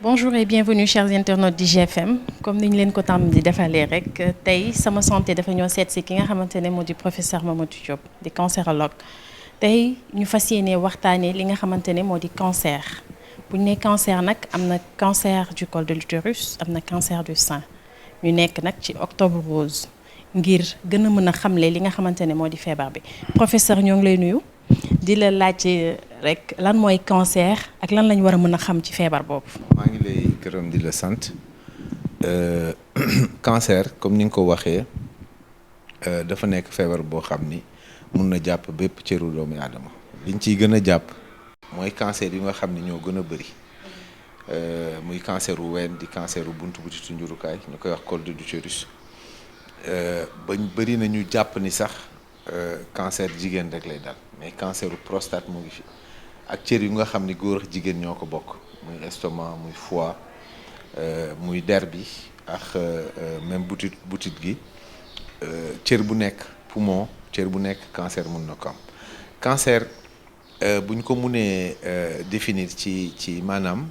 Bonjour et bienvenue chers internautes d'IGFM comme ni ñu leen ko tàmm di defalee rek tey sama santé dafa ñoo seet si ki nga xamante ne moo di professeur Mamadou Diop di cancérologue tey ñu fas yéene waxtaanee li nga xamante ne moo di cancer bu ñu nee cancer nag am na cancer du col de l'utérus am na cancer du sein ñu nekk nag ci octobre rose ngir gën a mën a xamle li nga xamante ne moo di feebar bi professeur ñoo ngi lay nuyu di la laaj rek lan mooy cancer ak lan lañ war a mën a xam ci feebar boobu. maa ngi lay gërëm di la sant cancer comme ni nga ko waxee dafa nekk feebar boo xam ni mun na jàpp bépp cëru doomu aadama liñ ciy gën a jàpp mooy cancer yi nga xam ni ñoo gën a bëri muy cancer wu ween di cancer wu buntu butitu njurukaay ñu koy wax col de l'utérus bañ bëri na ñu jàpp ni sax cancer jigéen rek lay dal mais cancer wu prostate mu ngi fi ak cër yu nga xam ni góor ak jigéen ñoo ko bokk muy estomac muy foie muy der bi ak même butit gi cër bu nekk poumon cër bu nekk cancer mun na ko am cancer bu ñu ko munee définir ci maanaam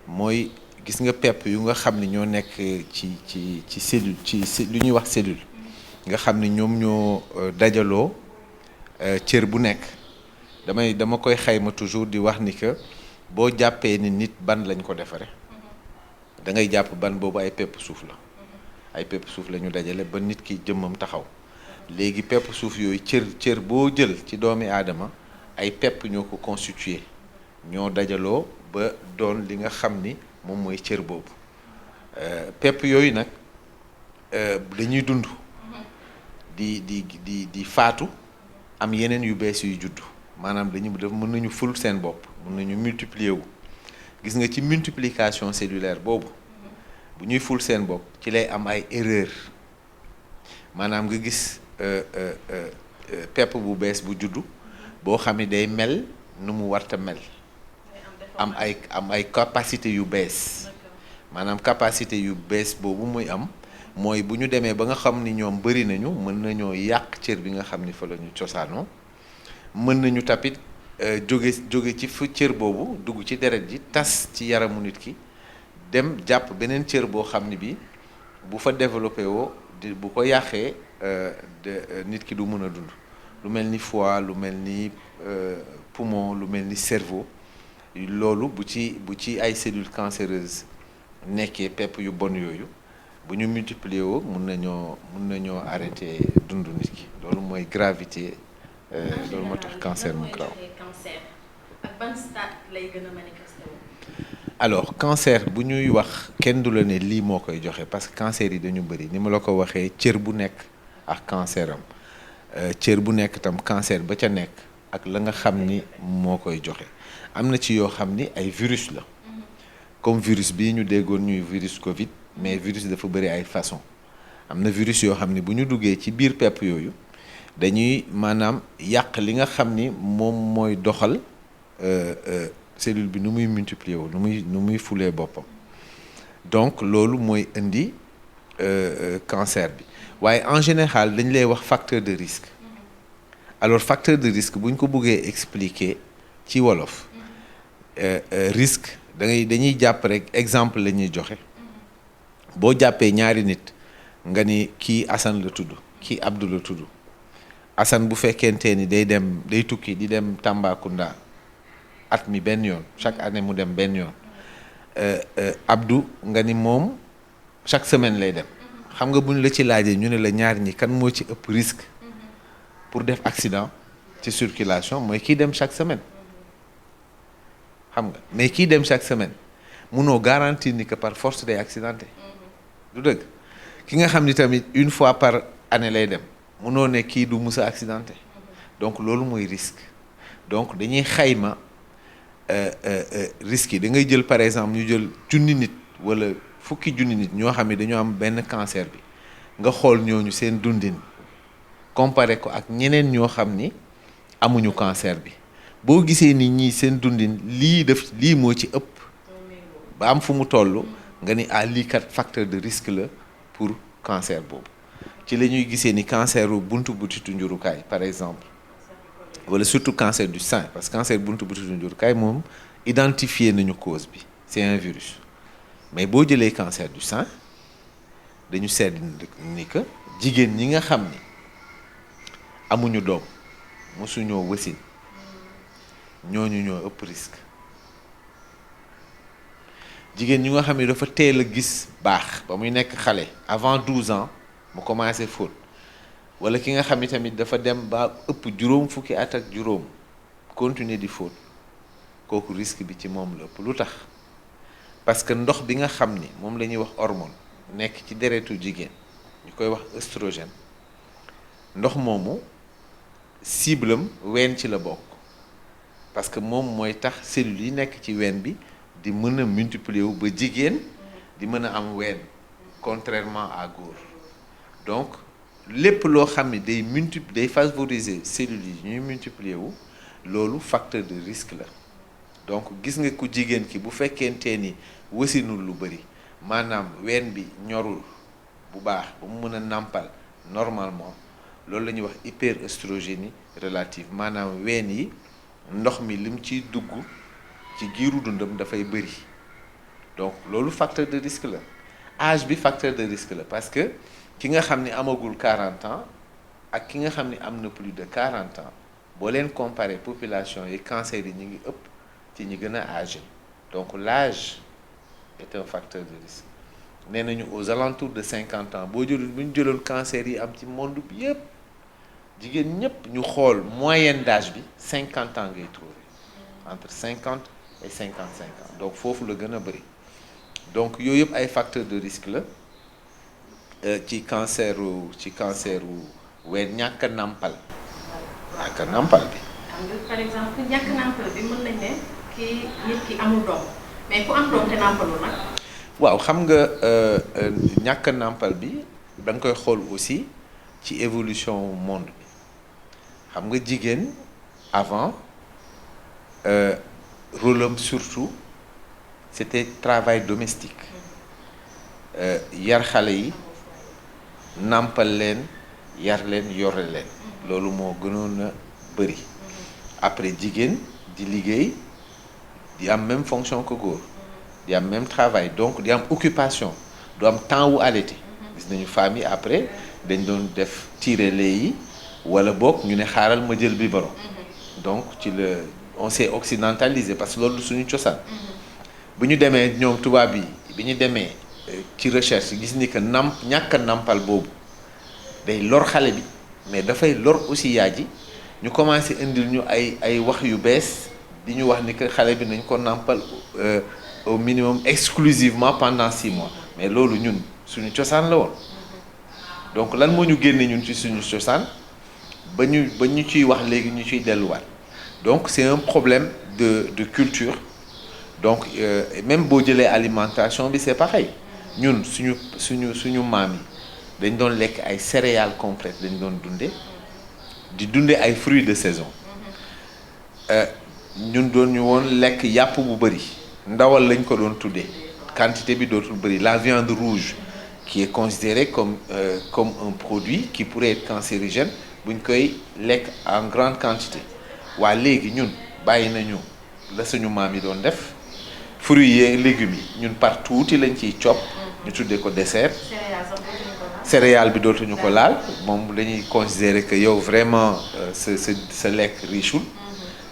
mooy gis nga pepp yu nga xam ni ñoo nekk ci cellule ci lu ñuy wax cellule nga xam ni ñoom ñoo dajaloo cër bu nekk dama koy xayma toujours di wax ni que boo jàppee ni nit ban lañ ko defare da ngay jàpp ban boobu ay pepp suuf la ay pepp suuf la ñu dajale ba nit ki jëmmam taxaw léegi pepp suuf yooyu cër boo jël ci doomi aadama ay pepp ñoo ko constitué ñoo dajaloo ba doon li nga xam ni moom mooy cër boobu pepp yooyu nag dañuy dund di faatu am yeneen yu bees yuy juddu maanaam mën nañu ful seen bopp mën nañu multiplier wu gis nga ci multiplication cellulaire boobu bu ñuy ful seen bopp ci lay am ay erreur maanaam nga gis pepp bu bees bu juddu boo xam ne day mel nu mu warta mel am ay capacité yu bees maanaam capacité yu bees boobu muy am mooy bu ñu demee ba nga xam ni ñoom bëri nañu mën nañoo yàq cër bi nga xam ni fa la ñu cosaanoo mën nañu tamit jóge ci fu cër boobu dugg ci deret ji tas ci yaramu nit ki dem jàpp beneen cër boo xam ni bi bu fa développé woo bu ko yàqee nit ki du mën a dund lu mel ni foie lu mel ni poumon lu mel ni cerveau loolu bu ci ay cellules cancéreuses nekkee pepp yu bon yooyu bu ñu multiplier woo mun nañoo arrêter dund nit ki loolu mooy gravité loolu moo tax cancer mu grave. ak ban stade lay gën a manifesté wu. alors cancer bu ñuy wax kenn du la ne lii moo koy joxe parce que cancer yi dañu bëri ni ma la ko waxee cër bu nekk ak cancer am cër bu nekk tam cancer ba ca nekk ak la nga xam ni moo koy joxe am na ci yoo xam ni ay virus la comme virus bii ñu déggoon ñuy virus Covid mais virus dafa bëri ay façon am na virus yoo xam ni bu ñu duggee ci biir pepp yooyu dañuy maanaam yàq li nga xam ni moom mooy doxal cellule bi nu muy multiplier wu nu muy fulee boppam donc loolu mooy indi cancer bi waaye en général dañ lay wax facteur de risque alors facteur de risque bu ñu ko bëggee expliquer ci wolof risque dañuy jàpp rek exemple la ñuy joxe boo jàppee ñaari nit nga ni kii Assane la tudd kii Abdou la tudd Assane bu fekkente ni day tukki di dem Tambacounda at mi benn yoon chaque année mu dem benn yoon Abdou nga ni moom chaque semaine lay dem xam nga buñ la ci laajee ñu ne la ñaar ñi kan moo ci ëpp risque pour def accident ci circulation mooy kii dem chaque semaine xam nga mais kii dem chaque semaine munoo garantir ni que par force day accidenté du dëgg ki nga xam ni tamit une fois par année lay dem munoo ne kii du mus a accidenté donc loolu mooy risque donc dañuy xayma risque yi da ngay jël par exemple ñu jël junni nit wala fukki junni nit ñoo xam ne dañoo am benn cancer bi nga xool ñooñu seen dundin comparé ko ak ñeneen ñoo xam ni amuñu cancer bi boo gisee ni ñii seen dundin lii moo ci ëpp ba am fu mu toll nga ni lii kat facteur de risque la pour cancer boobu ci la ñuy gisee ni cancer u buntu butitu njurukaay par exemple wala surtout cancer du sein parce que cancer buntu butitu njurukaay moom identifié nañu cause bi c'est un virus mais boo jëlee cancer du sein dañu seet ni que jigéen ñi nga xam ni amuñu doom mosuñoo wasin ñooñu ñoo ëpp risque jigéen ñi nga xam ne dafa teel a gis baax ba muy nekk xale avant 12 ans mu commencé fóot wala ki nga xam ni tamit dafa dem ba ëpp juróom fukki at ak juróom continuer di fóot kooku risque bi ci moom la ëpp lu tax parce que ndox bi nga xam ni moom la ñuy wax hormone nekk ci deretu jigéen ñu koy wax œstrogène ndox moomu cible am ween ci la bokk parce que moom mooy tax cellules yi nekk ci ween bi di mën a multiplier wu ba jigéen di mën a am ween contrairement à góor donc lépp loo xam ni day favoriser cellules yi ñuy multiplier wu loolu facteur de risque la donc gis nga ku jigéen ki bu fekkente ni wasinul lu bëri maanaam ween bi ñorul bu baax ba mu mën a nàmpal normalement loolu la ñuy wax hyperœstrogénie relative maanaam ween yi ndox mi lim ciy dugg ci giiru dundam dafay bëri donc loolu facteur de risque la âge bi facteur de risque la parce que ki nga xam ni amagul 40 ans ak ki nga xam ni am na plus de 40 ans boo leen comparer population yi cancer yi ñu ngi ëpp ci ñi gën a âgé donc l'âge est un facteur de risque nee nañu aux alentours de 50 ans boo jëloon bu ñu jëloon cancer yi am ci monde bi yëpp jigéen ñëpp ñu xool moyenne d'âge bi 50 ans ngay trouver entre 50 et 55 ans donc foofu la gën a bëri donc yooyu yëpp ay facteurs de risque la ci cancer ween ñàkk a nàmpal bi. par exemple ñàkk nàmpal bi mën nañ ne kii nit ki amul doom mais ku am doom te nàmpalu nag. waaw xam nga ñàkk nàmpal bi da nga koy xool aussi ci évolution monde bi xam nga jigéen avant rôle am surtout c'était travail domestique yar xale yi nàmpal leen yar leen yore leen loolu moo gënoon a bëri après jigéen di liggéey di am même fonction que góor di am même travail donc di am occupation du am temps wu allaiter gis nañu famille après dañ doon def tirer lait yi wala boog ñu ne xaaral ma jël biberon donc ci la on s'est occidentalisé parce que loolu suñu cosaan bu ñu demee ñoom tubaab yi bi ñu demee ci recherche gis ni que ñàkk a nàmpal boobu day lor xale bi mais dafay lor aussi yaay ji ñu commencé indil ñu ay wax yu bees di ñu wax ni que xale bi nañ ko nàmpal au minimum exclusivement pendant 6 mois mais loolu ñun suñu cosaan la woon donc lan moo ñu génne ñun ci suñu cosaan ba ñu ciy wax léegi ñu ciy delluwaat donc c'est un problème de culture donc même boo jëlee alimentation bi c'est pareil ñun suñu maam yi dañ doon lekk ay céréales complètes dañ doon dunde ay fruits de saison ñun doon ñu woon lekk yàpp bu bëri ndawal lañ ko doon tuddee quantité bi dootul bëri la viande rouge qui est considérée comme un produit qui pourrait être cancérigène buñ koy lekk en grande quantité waa léegi ñun bàyyi nañu la suñu maam yi doon def fruits yi légumes yi ñun par tuuti lañ ciy copp ñu tuddee ko dessert céréale bi dootuñu ko laal moom dañuy considérer que yow vraiment sa lekk richeul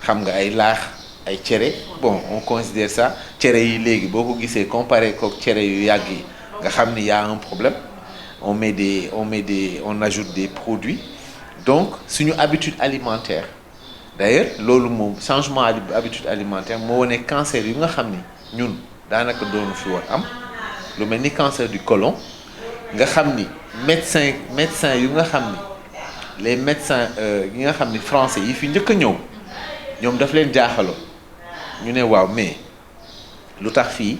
xam nga ay laax ay cere bon on considère ça cere yi léegi boo ko gisee comparé kook cere yu yàgg yi nga xam ni y a un problème on ajoute des produits donc suñu habitude alimentaire d'ailleurs loolu moom changement habitude alimentaire moo wane cancer yu nga xam ni ñun daanaka doonu fi woon am lu mel ni cancer du côlon nga xam ni médecin yu nga xam ni les médecins yi nga xam ni français yi fi njëkk a ñëw ñoom daf leen jaaxaloon ñu ne waaw mais lu tax fii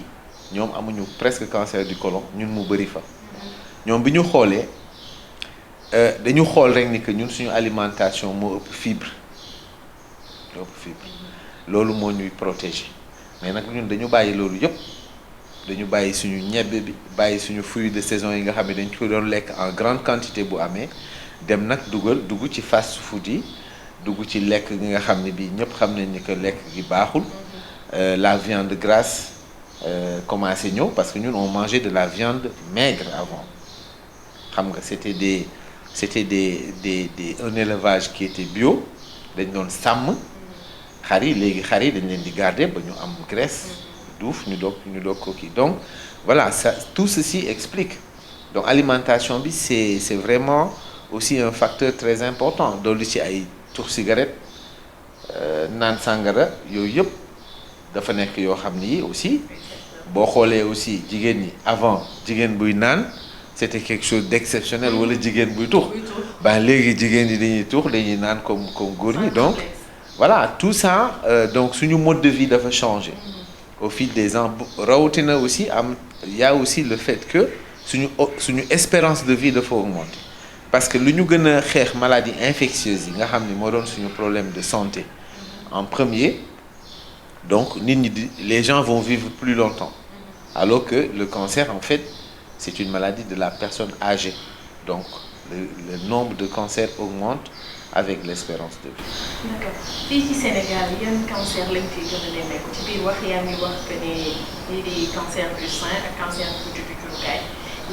ñoom amuñu presque cancer du côlon ñun mu bëri fa ñoom bi ñu xoolee dañu xool rek ni que ñun suñu alimentation moo ëpp fibre loolu moo ñuy protéger mais nag ñun dañu bàyyi loolu yëpp dañu bàyyi suñu ñebbe bi bàyyi suñu fruits de saison yi nga xam ne dañ ko doon lekk en grande quantité bu amee dem nag dugg ci fast food yi dugg ci lekk gi nga xam ne bii ñëpp xam nañ ni que lekk gi baaxul la viande grasse commencé ñëw parce que ñun on mangeait de la viande maigre avant xam nga c'était des un élevage qui était bio dañ doon sàmm xar yi léegi xar yi dañ leen di garder ba ñu am graisse duuf ñu doog ko kii donc voilà ça tout ceci explique donc alimentation bi c'est vraiment aussi un facteur très important dolli ci ay tux cigarette naan sàngara yooyu yëpp dafa nekk yoo xam ni aussi boo xoolee aussi jigéen ñi avant jigéen buy naan c'était quelque chose d'exceptionnel wala jigéen buy tux ben léegi jigéen ñi dañuy tux dañuy naan comme góor ñi donc voilà tout ça donc suñu mode de vie dafa changer au fil des ans rawatina aussi y a aussi le fait que suñu espérance de vie dafa augmenter parce que lu ñu gën a xeex maladie infectieuse yi nga xam ni moo doon suñu problème de santé en premier donc nit ñi les gens vont vivre plus longtemps alors que le cancer en fait c'est une maladie de la personne âgée donc le nombre de cancers augmente avec l'espérance de vie. D'accord fii ci Sénégal yan cancer lañ fi gën a nemmeeku ci biir wax yaa ngi wax que ne lii di cancer du sein ak cancer bu jurukaay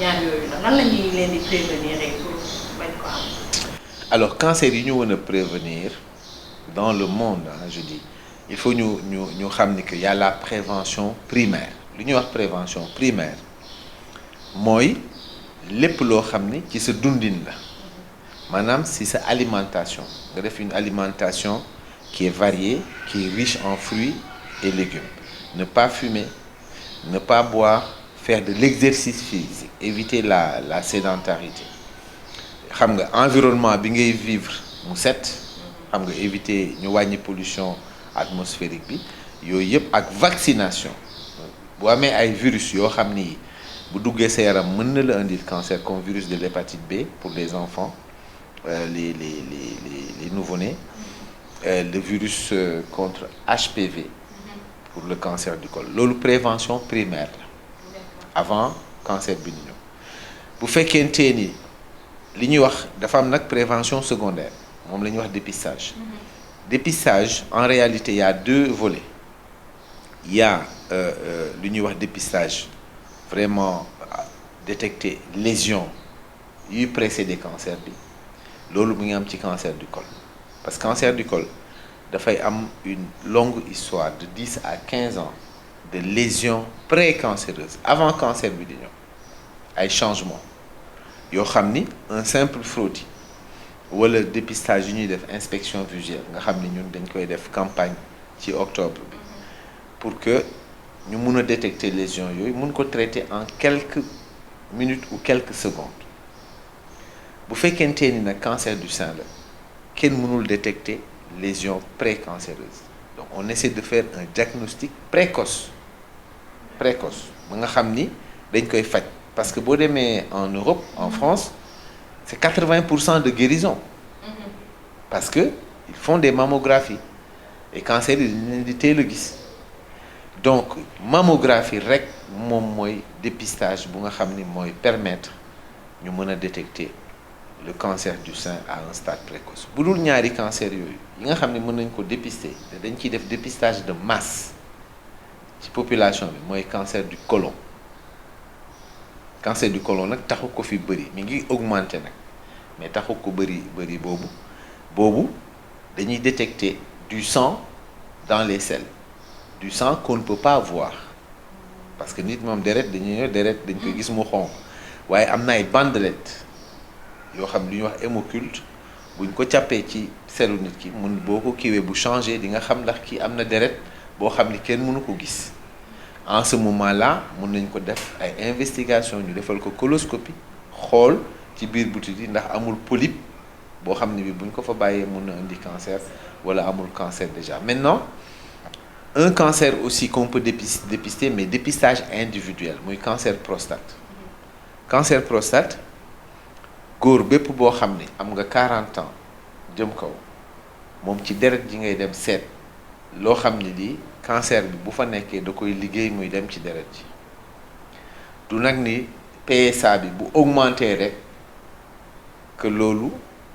ñaar yooyu la lan la ñuy leen di prévenir pour bañ ko am. alors cancer yi ñu mën a prévenir dans le monde je dis il faut ñu xam ni que y a la prévention primaire lu ñuy wax prévention primaire mooy lépp loo xam ni ci sa dundin la maanaam si sa alimentation nga def une alimentation qui est variée qui est riche en fruits et légumes ne pas fumer ne pas boire faire de l'exercice physique éviter la sédentarité xam nga environnement bi ngay vivre mu set xam nga éviter ñu wàññi pollution atmosphérique bi yooyu yëpp ak vaccination bu amee ay virus yoo xam ni bu duggee sa yaram mën na la indil cancer comme virus de l'hépatite B pour les enfants les nouveau-nés le virus contre HPV pour le cancer du col loolu prévention primaire la avant cancer bi ñëw bu fekkente ni li ñuy wax dafa am nag prévention secondaire moom la ñuy wax dépistage dépistage en réalité il y a deux volets il y a lu ñuy wax dépistage vraiment détecter lésion yuy précéder cancer bi loolu mu ngi am ci cancer du col parce que cancer du col dafay am une longue histoire de 10 à 15 ans de lésions précancéreuses avant cancer bi di ñëw ay changements yoo xam ni un simple frottis wala dépistage yu ñuy def inspection visuelle nga xam ni ñun dañ koy def campagne ci octobre bi pour que ñu mun a détecter lésions yooyu mun ko traiter en quelques minutes ou quelques secondes bu fekkente ni nag cancer du sein la kenn mënul détecter lésions précancéreuses donc on essaie de faire un diagnostic précoce ba nga xam ni dañ koy faj parce que boo demee en Europe en France c'est 80% de guérison parce que ils font des mammographies et cancer yi dañ leen di teel a gis donc mammographie rek moom mooy dépistage bu nga xam ni mooy permettre ñu mën a détecter le cancer du sein à un stade précoce bu dul ñaari cancer yooyu yi nga xam ne mën nañ ko dépister te dañ ciy def dépistage de masse ci population bi mooy cancer du côlon nag taxu ko fi bëri mi ngi augmenter nag mais taxu ko bëri boobu dañuy détecter du sang dans les selles du sang qu'on ne peut pas voir parce que nit moom deret dañ koy gis mu xonq waaye am na ay bandelettes yoo xam lu ñuy wax hémoculte buñ ko càppee ci selu nit ki mun boo ko kiiwee bu changé di nga xam ndax ki am na deret boo xam ni kenn mënu ko gis en ce moment là mun nañ ko def ay investigation ñu defal ko coloscopie xool ci biir butit yi ndax amul polype boo xam ne bi buñ ko fa bàyyee mun na indi cancer wala amul cancer déjà maintenant un cancer aussi qu'on peut dépister mais dépistage individuel muy cancer prostate góor bépp boo xam ni am nga 40 ans jëm kaw moom ci deret ji ngay dem seet loo xam ni lii cancer bi bu fa nekkee da koy liggéey muy dem ci deret ji du nag ni PSA bi bu augmenter rek que loolu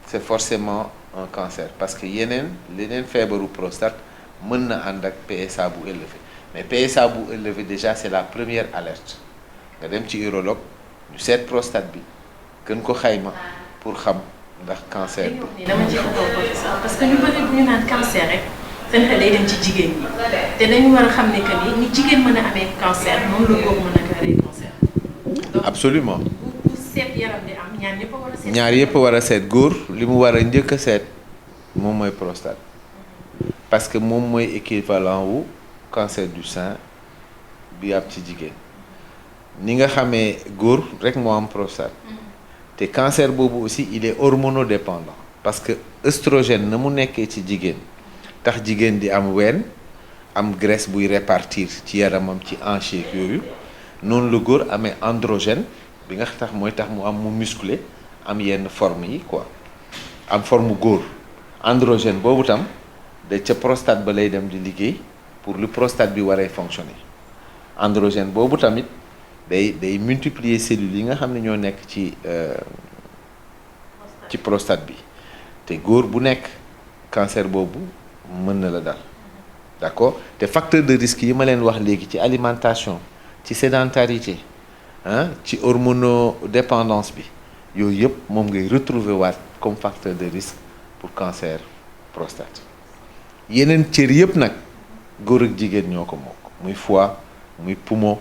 c'est forcément un cancer parce que leneen feebaru prostate mën na ànd ak PSA bu élevé mais PSA bu élevé déjà c'est la première alerte nga dem ci urologue ñu seet prostate bi gën ko xayma pour xam ndax cancer bi. dama ci xaw professeur parce que ñu bëri bu ñu naan cancer rek seen xel day dem ci jigéen ñi te dañu war a xam ne que ni jigéen mën a amee cancer noonu la góor mën a amee cancer. absolument. bu seet yaram di am ñaar ñëpp a war a seet. ñaar yëpp a war a seet góor li mu war a njëkk a seet moom mooy prostate parce que moom mooy équivalent wu cancer du sein bi am ci jigéen ni nga xamee góor rek moo am prostate te cancer boobu aussi il est hormonodépendant parce que œstrogène na mu nekkee ci jigéen tax jigéen di am ween am graisse buy répartir ci yaramam ci hanche yeeg yooyu noonu la góor amee androgène bi nga tax mooy tax mu am mu musclé am yenn forme yi quoi am forme góor androgène boobu tam da ca prostate ba lay dem di liggéey pour lu prostate bi waree fonctionner androgène boobu tamit day multiplier cellules yi nga xam ne ñoo nekk ci prostate bi te góor bu nekk cancer boobu mën na la dal d'accord te facteur de risque yi ma leen wax léegi ci alimentation ci sédentarité ci hormonodépendance bi yooyu yëpp moom ngay retrouver waat comme facteur de risque pour cancer prostate yeneen cër yëpp nag góor ak jigéen ñoo ko bokk muy foie muy poumon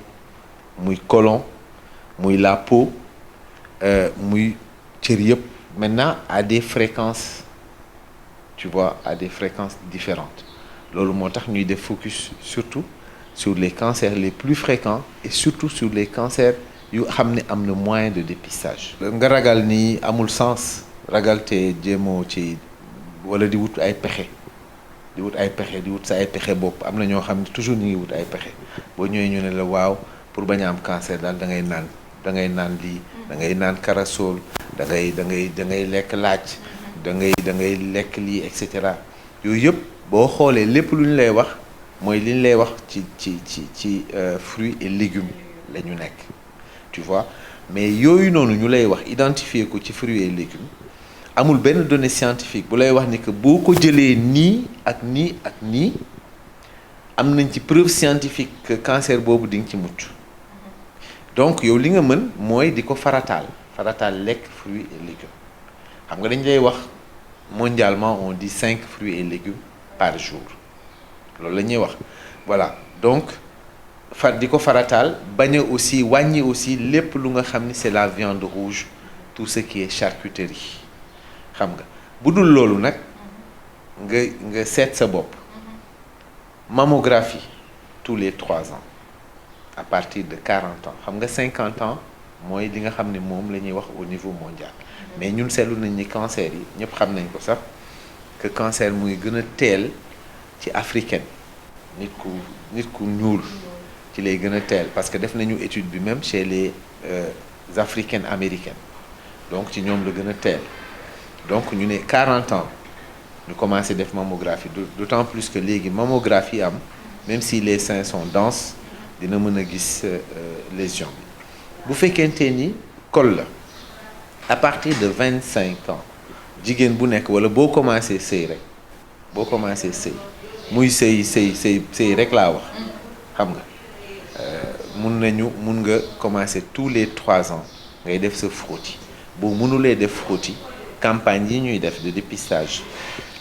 muy côlon muy la peau muy cër yëpp maintenant à des fréquences tu vois à des fréquences différentes loolu moo tax ñuy def focus surtout sur les cancers les plus fréquents et surtout sur les cancers yu xam ne am na moyen de dépistage. nga ragal ni amul sens ragal te jéemoo ci wala di wut ay pexe di wut sa ay pexe bopp am na ñoo xam ne toujours ñu ngi wut ay pexe boo ñëwee ñu ne la waaw pour bañ a am cancer daal da ngay naan lii da ngay naan corossol da ngay lekk laaj da ngay lekk lii et cetera yooyu yëpp boo xoolee lépp lu ñu lay wax mooy li ñu lay wax ci fruits et légumes la ñu nekk tu vois mais yooyu noonu ñu lay wax identifier ko ci fruits et légumes amul benn donnée scientifique bu lay wax ni que boo ko jëlee nii ak nii ak nii am nañ ci preuve scientifique que cancer boobu di nga ci mucc donc yow li nga mën mooy di ko farataal lekk fruits et légumes xam nga dañ lay wax mondialement on dit 5 fruits et légumes par jour loolu la ñuy wax voilà donc di ko farataal bañ a aussi wàññi aussi lépp lu nga xam ni c'est la viande rouge tout ce qui est charcuterie xam nga bu dul loolu nag nga seet sa bopp mammographie tous les 3 ans à partir de 40 ans xam nga 50 ans mooy li nga xam ne moom la ñuy wax au niveau mondial mais ñun seetlu nañ ni cancer yi ñëpp xam nañ ko sax que cancer muy gën a teel ci africaine nit ku ñuul ci lay gën a teel parce que def nañu étude bi même chez les africaines américaines donc ci ñoom la gën a teel donc ñu ne 40 ans ñu commencé def mammographie d'autant plus que léegi mammographie am même si les seins sont denses dina mën a gis lésion bi bu fekkente ni col la à partir de 25 ans jigéen bu nekk wala boo commencé sëy muy sëy rek laa wax xam nga mun nga commencer tous les 3 ans ngay def sa frottis boo mënulee def frottis campagne yi ñuy def de dépistage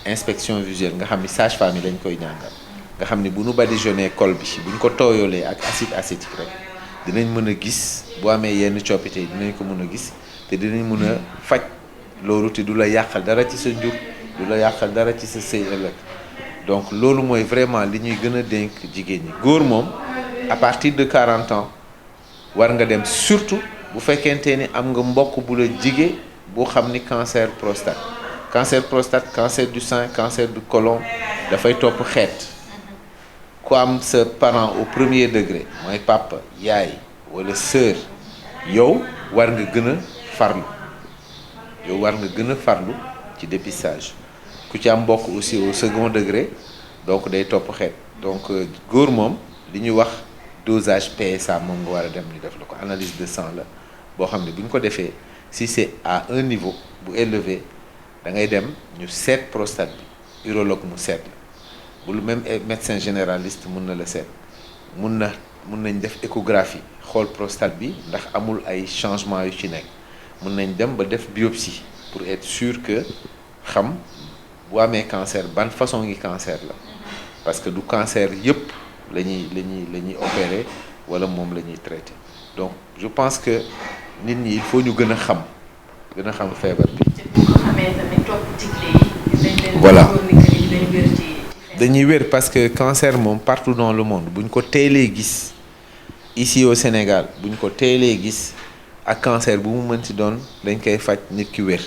inspection visuelle nga xam ni sage-femme yi lañ koy jàngal nga xam ni bu nu badigeonné col bi bu ñu ko tooyalee ak acide acétique rek dinañ mën a gis boo amee yenn coppite yi dinañ ko mën a gis te dinañ mën a faj loolu te du la yàqal dara ci sa njur du la yàqal dara ci sa sëy ëllëg donc loolu mooy vraiment li ñuy gën a dénk jigéen ñi góor moom à partir de 40 ans war nga dem surtout bu fekkente ni am nga mbokk bu la jige boo xam ni cancer prostate cancer du sein cancer du côlon dafay topp xeet ku am sa parent au premier degré mooy papa yaay wala sœur yow war nga gën a farlu ci dépistage ku ci am mbokk aussi au second degré donc day topp xeet donc góor moom li ñuy wax dosage PSA moom nga war a dem ñu def la ko analyse de sang la boo xam ne bu ñu ko defee si c'est à un niveau bu élevé da ngay dem ñu seet prostate bi urologue mu seet la bu lu même médecin généraliste mun na la seet mun nañ def échographie xool prostate bi ndax amul ay changement yu ci nekk mun nañ dem ba def biopsie pour être sûr que xam bu amee cancer ban façon ngi cancer la parce que du cancer yëpp la ñuy opérer wala moom la ñuy traiter donc je pense que nit ñi il faut ñu gën a xam feebar bi. voilà dañuy wér parce que cancer moom partout dans le monde bu ñu ko teelee gis ici au Sénégal bu ñu ko teelee gis ak cancer bu mu mënti doon dañ koy faj nit ki wér.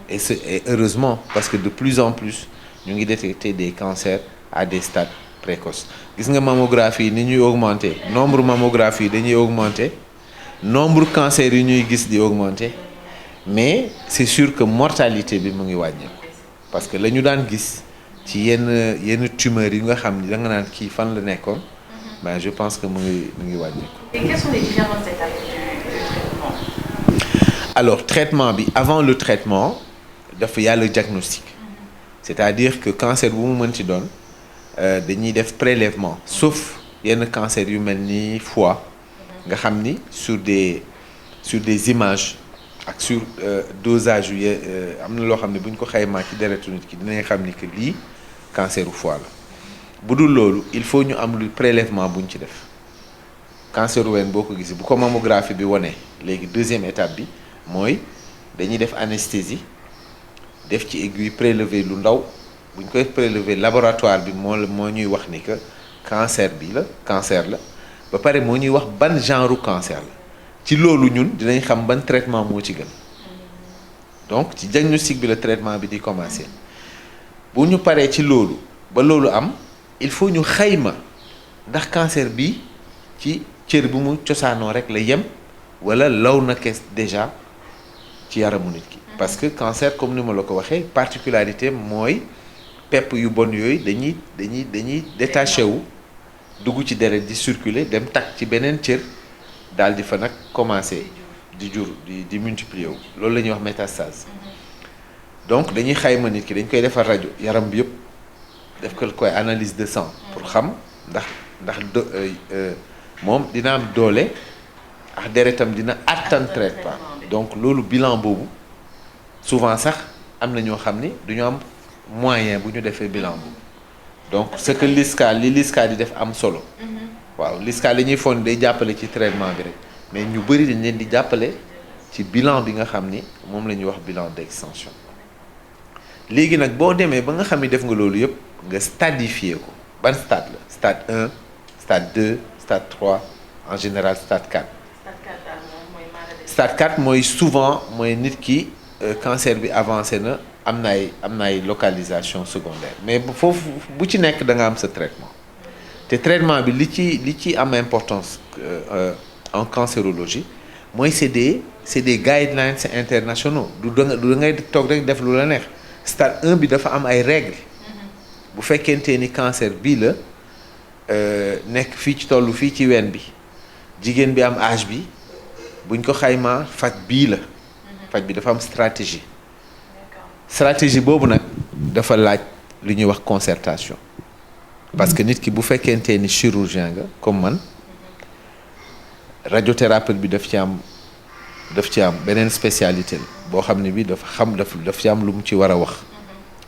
et heureusement parce que de plus en plus ñu ngi détecter des cancers à des stades précoces gis nga mammographie ni ñuy augmenter nombre mammographie dañuy augmenter nombre cancer yi ñuy gis di augmenter mais c'est sûr que mortalité bi mu ngi wàññeeku parce que la ñu daan gis ci yenn tumeurs yi nga xam ni da nga naan kii fan la nekkoon ben je pense que mu ngi wàññeeku. Et quelles sont les différentes étapes du traitement? Alors traitement bi avant le traitement dafa y a le diagnostic c'est-à-dire que cancer bu mu mën ci doon dañuy def prélèvement sauf yenn cancer yu mel ni foie nga xam ni sur des images ak sur dosage yu am na loo xam ne bu ñu ko xaymaa ci deretu nit ki dinañ xam ni que lii cancer u foie la bu dul loolu il faut ñu am lu prélèvement bu ñu ci def cancer ween boo ko gisee bu ko mammographie bi wone léegi deuxième étape bi mooy dañuy def anesthésie def ci aiguille prélever lu ndaw bu ñu koy prélever laboratoire bi moo ñuy wax ni que cancer la ba pare moo ñuy wax ban genre cancer la ci loolu ñun dinañ xam ban traitement moo ci gën donc ci diagnostic bi la traitement bi di commencer bu ñu paree ci loolu ba loolu am il faut ñu xayma ndax cancer bi ci cër bu mu cosaanoo rek la yem wala law na kees déjà ci yaramu nit ki parce que cancer comme ni ma la ko waxee particularité mooy pepp yu bon yooyu dañuy détaché wu dugg ci deret di circuler dem takk ci beneen cër daal di fa nag commencer di jur di multiplier wu loolu la ñuy wax métastase donc dañuy xayma nit ki dañ koy defar rajo yaram bi yëpp def ko koy analyse de sang pour xam ndax moom dina am doole ak deretam dina attan traitement donc loolu bilan boobu souvent sax am na ñoo xam ni du ñu am moyen bu ñu defee bilan boobu donc ce que LISCA di def am solo waaw LISCA li ñuy foog day jàppale ci traitement bi rek mais ñu bëri dañ leen di jàppale ci bilan bi nga xam ni moom la ñuy wax bilan d'extension léegi nag boo demee ba nga xam ni def nga loolu yëpp nga stadifier ko ban stade la stade 1 stade 2 stade 3 en général stade 4. stade 4 mooy souvent mooy nit ki cancer bi avancé na am na ay localisation secondaire mais foofu bu ci nekk da nga am sa traitement te traitement bi li ci am importance en cancérologie mooy c'est des guidelines internationaux du da ngay toog rek def lu la neex stade 1 bi dafa am ay règles bu fekkente ni cancer bii la nekk fii ci tollu fii ci ween bi jigéen bi am âge bi buñ ko xaymaa faj bii la faj bi dafa am stratégie boobu nag dafa laaj lu ñuy wax concertation parce que nit ki bu fekkente ni chirurgien nga comme man radiothérapeute bi daf ci am beneen spécialité la boo xam ne bi daf ci am lu mu ci war a wax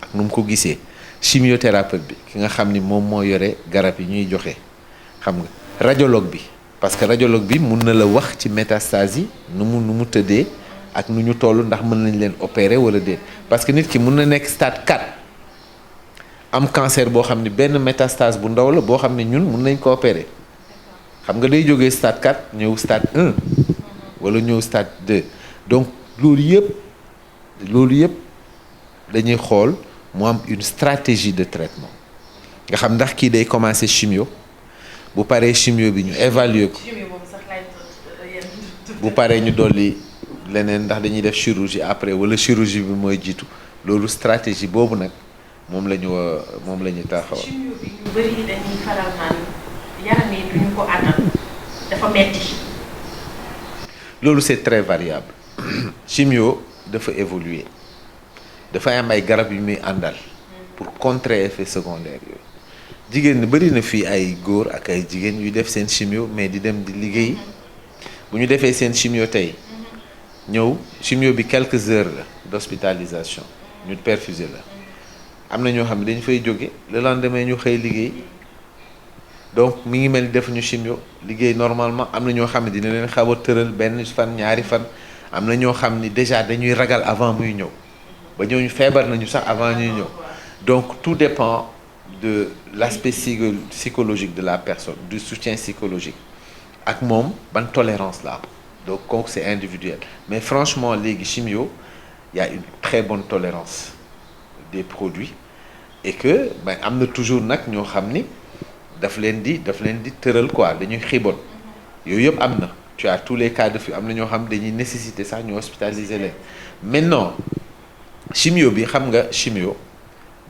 ak nu mu ko gisee chimiothérapeute bi ki nga xam ni moom moo yore garab yi ñuy joxe xam nga radiologue bi parce que radiologue bi mun na la wax ci métastase yi nu mu tëddee ak nu ñu toll ndax mën nañ leen opérer wala déet parce que nit ki mun na nekk stade 4 am cancer boo xam ne benn métastase bu ndaw la boo xam ne ñun mun nañ ko opérer xam nga day jógee stade 4 ñëw stade 1 wala ñëw stade 2 donc loolu yëpp dañuy xool mu am une stratégie de traitement nga xam ndax kii day commencer chimio bu paree chimio bi ñu évaluer ko bu paree ñu dolli leneen ndax dañuy def chirurgie après wala chirurgie bi mooy jiitu loolu stratégie boobu nag moom la ñu taxawal. chimio bi ñu bëri dañuy faral naan yaram yi duñu ko àttan dafa metti. loolu c'est très variable chimio dafa évoluer dafa am ay garab yu muy àndal pour contrer effet secondaire yooyu jigéen ñi bëri na fii ay góor ak ay jigéen yuy def seen chimio mais di dem di liggéey bu ñu defee seen chimio tey ñëw chimio bi quelques heures la d'hospitalisation ñu perfusé la am na ñoo xam ne dañu fay jóge le lendemain ñu xëy liggéey donc mi ngi mel ni defuñu chimio liggéey normalement am na ñoo xam ne dina leen xaw a tëral benn fan ñaari fan am na ñoo xam ni déjà dañuy ragal avant muy ñëw ba ñooñu feebar nañu sax avant ñuy ñëw donc tout dépend de l'aspect psychologique de la personne du soutien psychologique ak moom ban tolérance la am donc kooku c'est individuel mais franchement léegi chimio il y a une très bonne tolérance des produits et que ben am na toujours nag ñoo xam ni daf leen di tëral quoi dañuy xiibon yooyu yëpp am na tu as tous les cas de am na ñoo xam dañuy nécessité sax ñu hospitaliser leen maintenant chimio bi xam nga chimio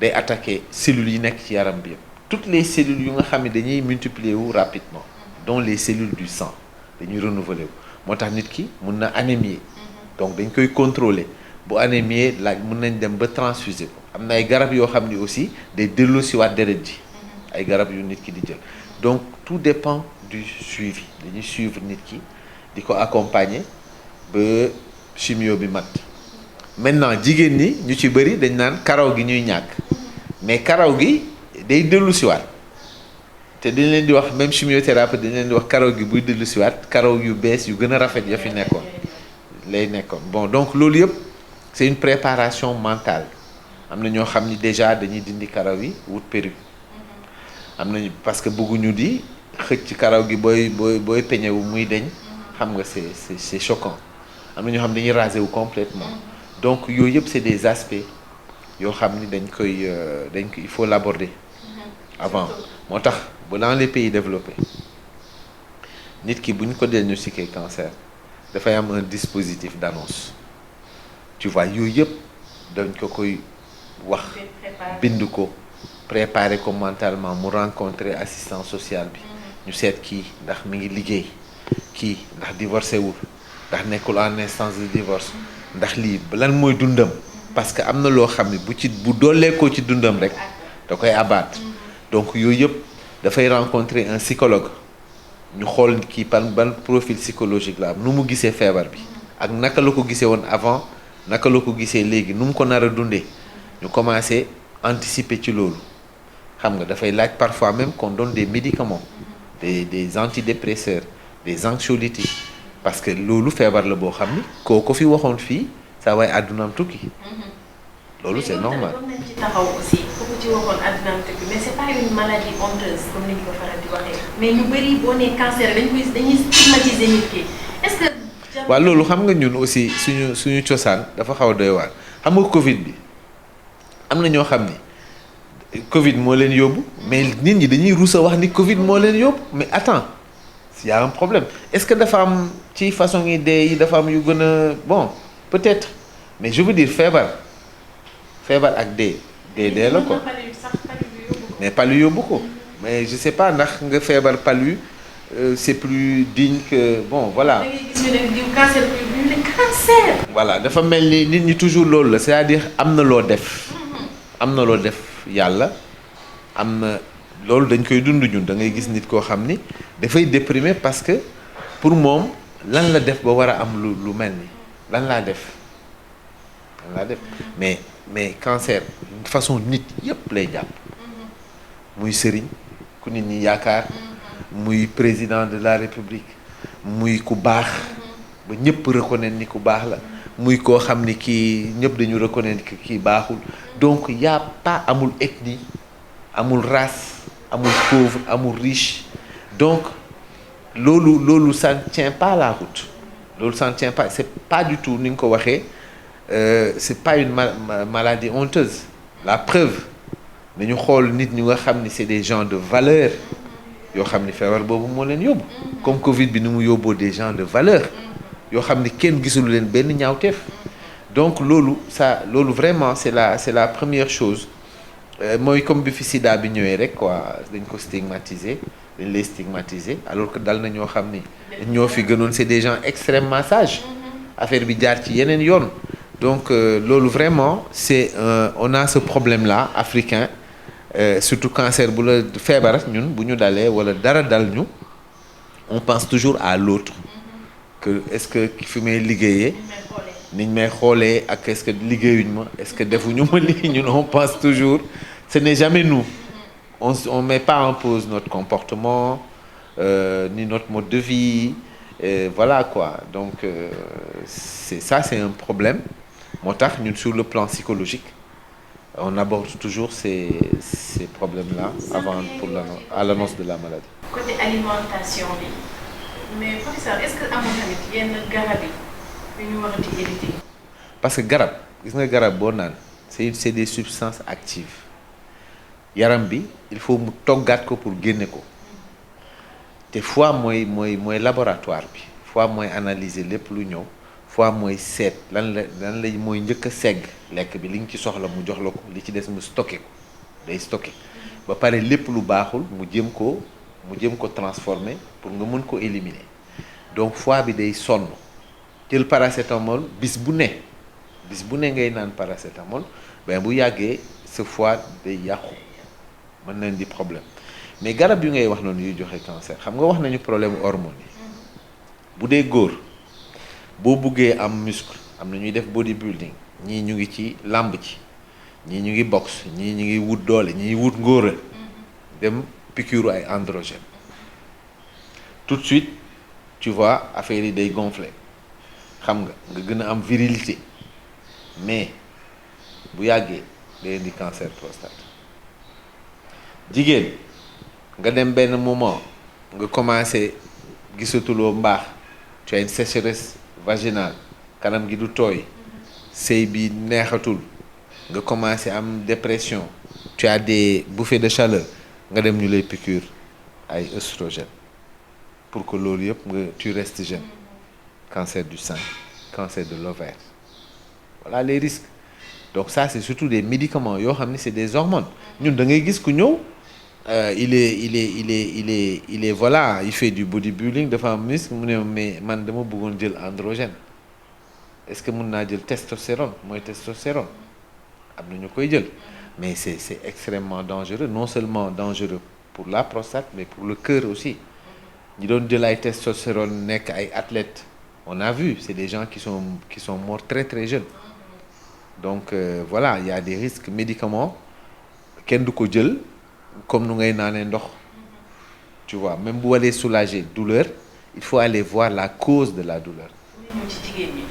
day attaquer cellules yi nekk ci yaram bi yëpp toutes les cellules yu nga xam ne dañuy multiplier wu rapidement dont les cellules du sang dañuy renouveler wu moo tax nit ki mun na anémier donc dañ koy contrôler bu anémier laaj mun nañ dem ba transfuser ko am na ay garab yoo xam ni aussi day delloosiwaat deret ji ay garab yu nit ki di jël donc tout dépend du suivi dañuy suivre nit ki di ko accompagner ba chimio bi mat maintenant jigéen ñi ñu ci bëri dañ naan karaw gi ñuy ñàkk mais karaw gi day delloosiwaat te dañ leen di wax même chimiothérapie dañ leen di wax karaw gi buy delloosiwaat karaw yu bees yu gën a rafet ya fi nekkoon lay nekkoon bon donc loolu yëpp c'est une préparation mentale am na ñoo xam ni déjà dañuy dindi karaw yi wut perruque am nañu parce que bëgguñu di xëcc ci karaw gi booy peñewu muy deñ xam nga c'est choquant am na ñoo xam ne dañuy raser wu complètement donc yooyu yëpp c'est des aspects yoo xam ni dañ ko il faut l'aborder avant moo tax ba dans les pays développés nit ki bu ñu ko diagnostiqué cancer dafay am un dispositif d'annonce tu vois yooyu yëpp dañ ko koy wax bind ko préparer ko mentalement mu rencontrer assistance sociale bi ñu seet kii ndax mi ngi liggéey kii ndax divorcé wul ndax nekkul en instance de divorce ndax lii lan mooy dundam parce que am na loo xam ne bu dooleekoo ci dundam rek da koy abattre donc yooyu yëpp dafay rencontrer un psychologue ñu xool kii ban profil psychologique la am nu mu gisee feebar bi ak naka la ko gisee woon avant naka la ko gisee léegi nu mu ko nar a dundee ñu commencer anticiper ci loolu xam nga dafay laaj parfois même qu'on donne des médicaments des antidépresseurs des anxiolytiques parce que loolu feebar la boo xam ni ko fi waxoon fii saa waay àddunaam tukki loolu c'est normal. ci taxaw aussi kooku ci waxoon àddunaam tukki mais c'est pas une maladie honteuse comme ni ñu ko faral di waxee mais ñu bëri boo nee cancer dañuy stigmatiser nit ki est-ce que. waaw loolu xam nga ñun aussi suñu cosaan dafa xaw a doy waar xam nga Covid bi am na ñoo xam ni Covid moo leen yóbbu mais nit ñi dañuy ruus a wax ni Covid moo leen yóbbu mais attends il y a un problème est-ce que dafa am ci façon yi dee yi dafa am yu gën a bon peut-être mais je veux dire feebar ak dee la ko mais palu yóbbu ko mais je sais pas ndax nga feebar palu c'est plus digne que bon voilà. voilà dafa mel ni nit ñi toujours loolu la c'est-à-dire am na loo def yàlla am na loolu dañ koy dund ñun da ngay gis nit koo xam ni dafay déprimer parce que pour moom lan la def ba war a am lu mel ni lan laa def mais cancer façon nit yépp lay jàpp muy sëriñ ku nit ñi yaakaar muy président de la république muy ku baax ba ñëpp reconnaître ni ku baax la muy koo xam ni kii ñëpp dañu reconnaître que kii baaxul donc y a pas amul ethnie amul race amul pauvre amul riche donc loolu ça ne tient pas la route loolu ça ne tient pas c'est pas du tout ni nga ko waxee c'est pas une maladie honteuse la preuve nañu xool nit ñu nga xam ni c'est des gens de valeur yoo xam ni feebar boobu moo leen yóbbu comme Covid bi ni mu yóbboo des gens de valeur yoo xam ni kenn gisul leen benn ñaawteef donc loolu vraiment c'est la première chose mooy comme bi fi sida bi ñëwee rek quoi dañ ko stigmatiser dañ lay stigmatiser alors que dal na ñoo xam ni ñoo fi gënoon c'est des gens extrêmement sages affaire bi jaar ci yeneen yoon donc loolu vraiment c'est on a ce problème là africain surtout cancer bu la feebar ñun bu ñu dalee wala dara dal ñu on pense toujours à l'autre que est-ce que fi may liggéeyee niñ may xoolee ak est-ce que liggéeyuñ ma est-ce que defuñu ma lii ñun on pense toujours ce n'est jamais nous on met pas en pause notre comportement ni notre mode de vie voilà quoi donc c'est un problème moo tax ñun sur le plan psychologique on aborde toujours ces problèmes-là avant à l'annonce de la maladie. Côté alimentation bi mais professeur est-ce que amul tamit yenn garab yi ñu war a di éviter. parce que garab gis nga garab boo naan c'est des substances actives yaram bi il faut mu toggaat ko pour génne ko te foie mooy laboratoire bi foie mooy analyser lépp lu ñëw. fois mooy seet lan la mooy njëkk a segg lekk bi li nga ci soxla mu jox la ko li ci des mu stocké ko day stocké ba pare lépp lu baaxul mu jëm ko transformer pour nga mën ko éliminer donc foie bi day sonn jël paracétamol bis bu ne ngay naan paracétamol ben bu yàggee sa foie day yàqu mën nañ di problème mais garab yu ngay wax noonu yuy joxe cancer xam nga wax nañu problème hormone yi bu dee góor boo buggee am muscle am na ñuy def bodybuilding ñii ñu ngi ci làmb ci ñii ñu ngi boxe ñii ñu ngi wut doole ñii wut ngóora dem piqûre ay androgène tout de suite tu vois affaire yi day gonfler xam nga gën a am virilité mais bu yàggee day indi cancer prostate jigéen nga dem benn moment nga commencé gisatuloo mbaax tu as une sécheresse vaginal kanam gi du tooy sëy bi neexatul nga commencé am dépression tu as des bouffées de chaleur nga dem ñu lay piqûre ay œstrogène pour que loolu yëpp nga tu restes jeune cancer du sein cancer de l'ovaire voilà les risques donc ça c'est surtout des médicaments yoo xam ni c'est des hormones ñun da ngay gis ku ñëw il est voilà il fait du bodybuilding dafa am muscle mu ne mais man dama bëggoon jël androgène est-ce que mën naa jël testostérone mooy testostérone am na ñu koy jël mais c'est extrêmement dangereux non seulement dangereux pour la prostate mais pour le cœur aussi ñi doon jël ay testostérone nekk ay athlètes on a vu c'est des gens qui sont morts très très jeunes donc voilà il y a des risques médicaments kenn du ko jël comme nu ngay naanee ndox tu vois même bu waree soulager douleur il faut aller voir la cause de la douleur. ñu ci jigéen ñi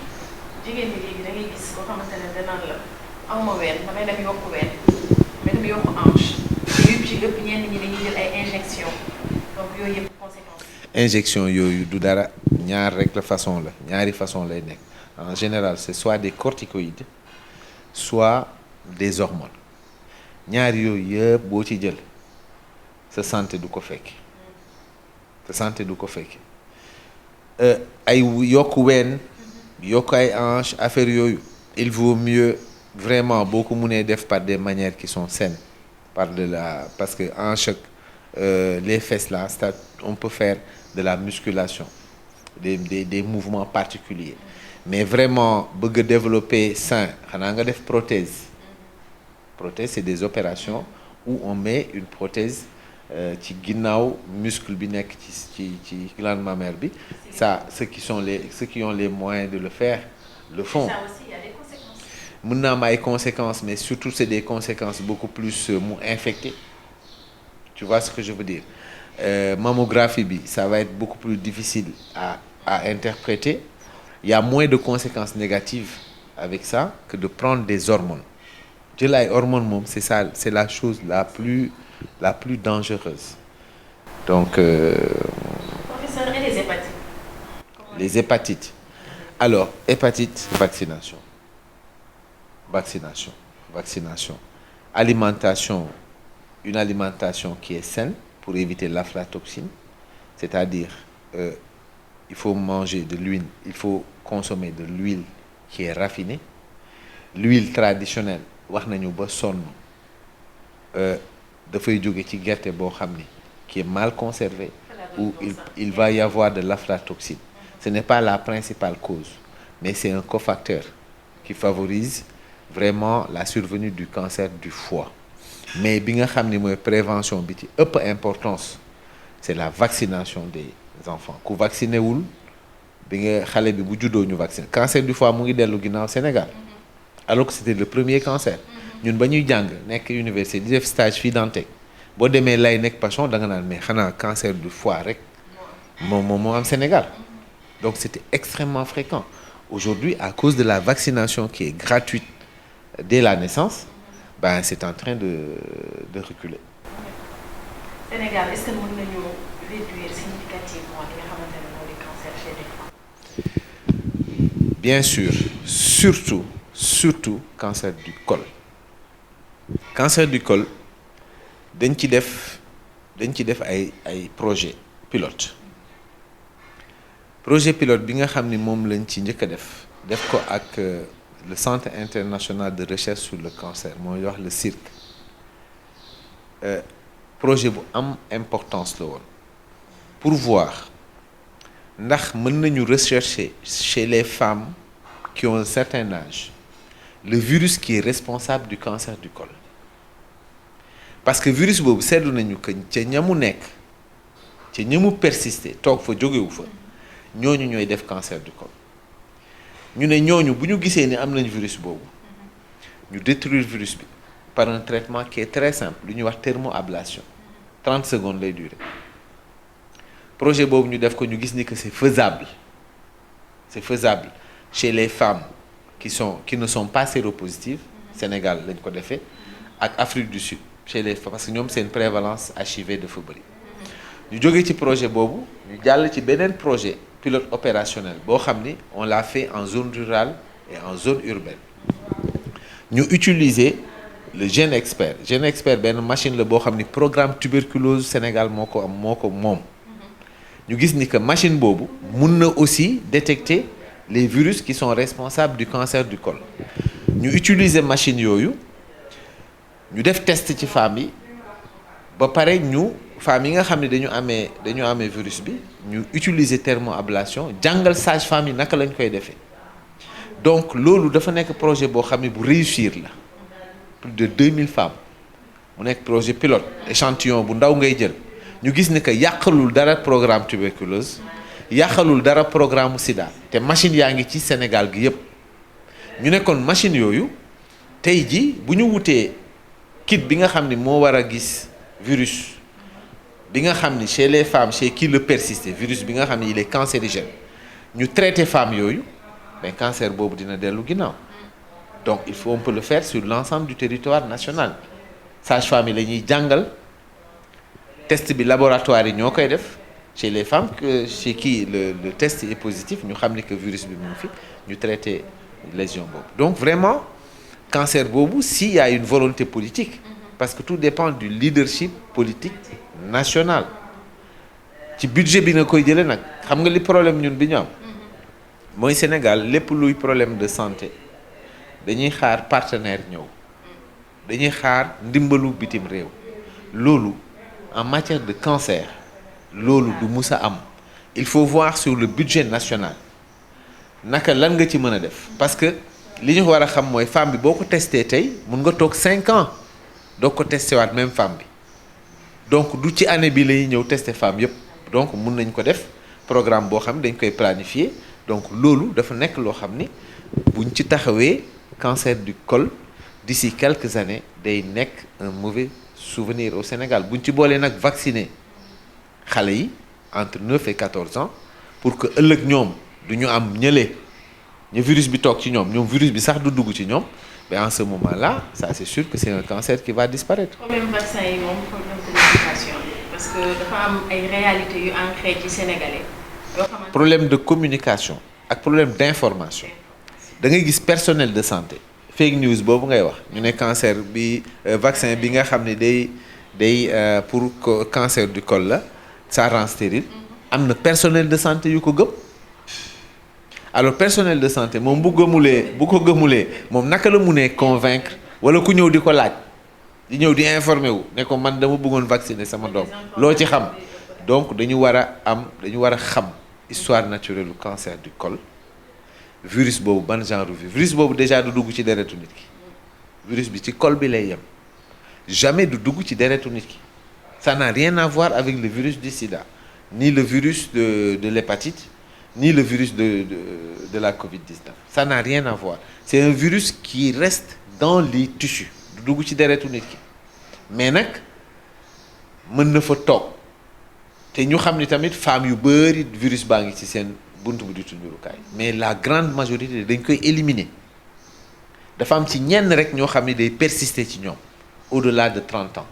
léegi da ngay gis koo xamante ne danaan la awma ween damay dem yokku ween damay dem yokku hanche yëpp ci ëpp ñenn ñi dañuy jël ay injection donc yooyu yëpp conséquences. injection yooyu du dara ñaari façon lay nekk en général c'est soit des corticoïdes soit des hormones ñaar yooyu yëpp boo ci jël. sa santé du ko fekk ay yokk ween yokk ay hanche affaire yooyu il vaut mieux vraiment boo ko mënee def par des manières qui sont saines parce que hanche ak les fesses là on peut faire de la musculation des mouvements particuliers mais vraiment bëgg a développer sein xanaa nga def prothèse c'est des opérations où on met une prothèse ci ginnaaw muscle bi nekk ci glande mammaire bi ça ceux qui ont les moyens de le faire le font. Ça aussi il y a des conséquences. mën na am ay conséquences mais surtout c'est des conséquences beaucoup plus mu infectées tu vois ce que je veux dire mammographie bi ça va être beaucoup plus difficile à interpréter il y a moins de conséquences négatives avec ça que de prendre des hormones jël ay hormones moom c'est ça c'est la chose la plus dangereuse donc professeur, et les hépatites? Les hépatites alors hépatite vaccination alimentation une alimentation qui est saine pour éviter l'aflatoxine c'est-à-dire il faut manger de l'huile il faut consommer de l'huile qui est raffinée l'huile traditionnelle wax nañu ba sonn dafay jóge ci gerte boo xam ni qui est mal conservé où il va y avoir de l'aflatoxine ce n'est pas la principale cause mais c'est un cofacteur qui favorise vraiment la survenue du cancer du foie mais bi nga xam ni mooy prévention bi ci ëpp importance c'est la vaccination des enfants ku vacciné wul bi nga xale bi bu juddoo ñu vacciner cancer du foie mu ngi dellu ginnaaw Sénégal alors que c'était le premier cancer ñun ba ñuy jàng nekk université di def stage fii Dantec boo demee lay nekk Pachon da nga naan mais xanaa cancer du foie rek moo am Sénégal donc c'était extrêmement fréquent aujourd'hui à cause de la vaccination qui est gratuite dès la naissance ben c'est en train de reculer. Sénégal est-ce que mën nañu réduire significativement li nga xamante ne moo di cancer chez les femmes? Bien sûr, surtout cancer du col. Cancer du col dañ ci def ay projet pilote bi nga xam ni moom lañ ci njëkk a def ko ak le Centre international de recherche sur le cancer mooy wax le CIRC projet bu am importance la woon pour voir ndax mën nañu rechercher chez les femmes qui ont un certain âge le virus qui est responsable du cancer du col parce que virus boobu seetlu nañu que ca ñamu nekk ca ñamu persister toog fa jógewu fa ñooñu ñooy def cancer du col ñu ne ñooñu bu ñu gisee ni am nañ virus boobu ñu détruire virus bi par un traitement qui est très simple lu ñuy wax thermoablation 30 secondes lay durer projet boobu ñu def ko ñu gis ni que c'est faisable chez les femmes qui ne sont pas séropositives Sénégal lañ ko defee ak Afrique du Sud chez les femmes parce que ñoom seen prévalence HIV dafa bëri ñu jógee ci projet boobu ñu jàll ci beneen projet pilote opérationnel boo xam ni on l'a fait en zone rurale et en zone urbaine ñu utiliser le Gène Expert benn machine la boo xam ni programme tuberculose Sénégal moo ko moom ñu gis ni que machine boobu mun na aussi détecter les virus qui sont responsables du cancer du col ñu utiliser machine yooyu ñu def test ci femmes yi ba pare ñu femmes yi nga xam ne dañu amee virus bi ñu utiliser thermoablation jàngal sage-femme yi naka lañ koy defee donc loolu dafa nekk projet boo xam ne bu réussir la plus de 2000 femmes mu nekk projet pilote échantillon bu ndaw ngay jël ñu gis ni que yàqalul dara programme tuberculose yàqalul dara programme sida te machine yaa ngi ci Sénégal gi yépp ñu nekkoon machine yooyu tey ji bu ñu wutee kit bi nga xam ni moo war a gis virus bi nga xam ni chez les femmes chez qui le persiste virus bi nga xam ni il est cancérigène ñu traité femmes yooyu mais cancer boobu dina dellu ginnaaw donc on peut le faire sur l'ensemble du territoire national sage-femme yi la ñuy jàngal test bi laboratoire yi ñoo koy def chez les femmes chez qui le test est positif ñu xam ni que virus bi mu ngi fi ñu traité lésion boobu donc vraiment cancer boobu s'il y a une volonté politique parce que tout dépend du leadership politique national ci budget bi nga koy jëlee nag xam nga li problème ñun bi ñu am mooy Sénégal lépp luy problème de santé dañuy xaar partenaire ñëw dañuy xaar ndimbalu bitim réew loolu en matière de cancer loolu du mus a am il faut voir sur le budget national naka lan nga ci mën a def parce que li ñu war a xam mooy femme bi boo ko testé tey mun nga toog 5 ans doo ko testé waat même femme bi donc du ci année bi lay ñëw testé femme yépp donc mun nañ ko def programme boo xam ne dañ koy planifier donc loolu dafa nekk loo xam ni buñ ci taxawee cancer du col d'ici quelques années day nekk un mauvais souvenir au Sénégal buñ ci boolee nag vacciner xale yi entre 9 et 14 ans pour que ëllëg ñoom du ñu am ñële ñu virus bi toog ci ñoom virus bi sax du dugg ci ñoom mais en ce moment-là ça c'est sûr que c'est un cancer qui va disparaître. problème vaccin yi moom problème communication parce que dafa am ay réalités yu ancré ci sénégalais. problème de communication ak problème d'information da ngay gis personnel de santé fake news boobu ngay wax ñu ne cancer bi vaccin bi nga xam ne day pour cancer du col la ça rend stérile am na personnel de santé yu ko gëm alors personnel de santé moom bu ko gëmulee moom naka la munee convaincre wala ku ñëw di ko laaj di ñëw di informer wu ne ko man dama bëggoon vacciner sama doom loo ci xam donc dañu war a xam histoire naturelle du cancer du col virus boobu ban genre virus boobu déjà du dugg ci deretu nit ki virus bi ci col bi lay yem jamais du dugg ci deretu nit ki. Ça n'a rien à voir avec le virus du sida, ni le virus de l'hépatite, ni le virus de la Covid-19. Ça n'a rien à voir. C'est un virus qui reste dans les tissus du dugg ci deretu nit ki mais nag mën na fa toog te ñu xam ni tamit femmes yu bari virus baa ngi ci seen buntu bu di tunjurukaay mais la grande majorité dañ koy éliminer dafa am ci ñenn rek ñoo xam ni day persister ci ñoom au-delà de 30 ans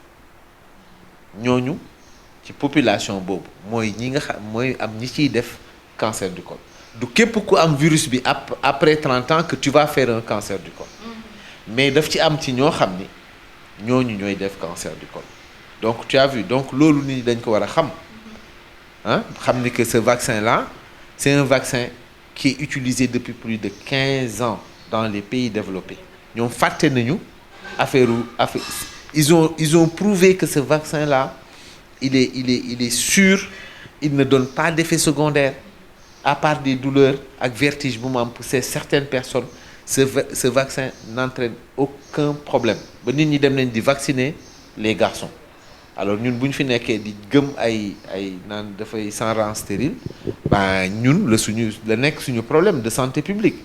ñooñu ci population boobu mooy ñi nga xam mooy am ñi ciy def cancer du col du képp ku am virus bi après 30 ans que tu vas faire un cancer du col mais daf ci am ci ñoo xam ni ñooñu ñooy def cancer du col donc tu as vu donc loolu nit ñi dañ ko war a xam ah xam ni que ce vaccin là c'est un vaccin qui est utilisé depuis plus de 15 ans dans les pays développés ñoom fàtte nañu affaire ils ont prouvé que ce vaccin là il est sûr, il ne donne pas d'effet secondaire à part des douleurs ak vertige bu mu am pour certaines personnes. Ce vaccin n'entraîne aucun problème ba nit ñi dem nañ di vacciner les garçons alors ñun bu ñu fi nekkee di gëm ay naan dafay sans rang stérile ben ñun la nekk suñu problème de santé publique.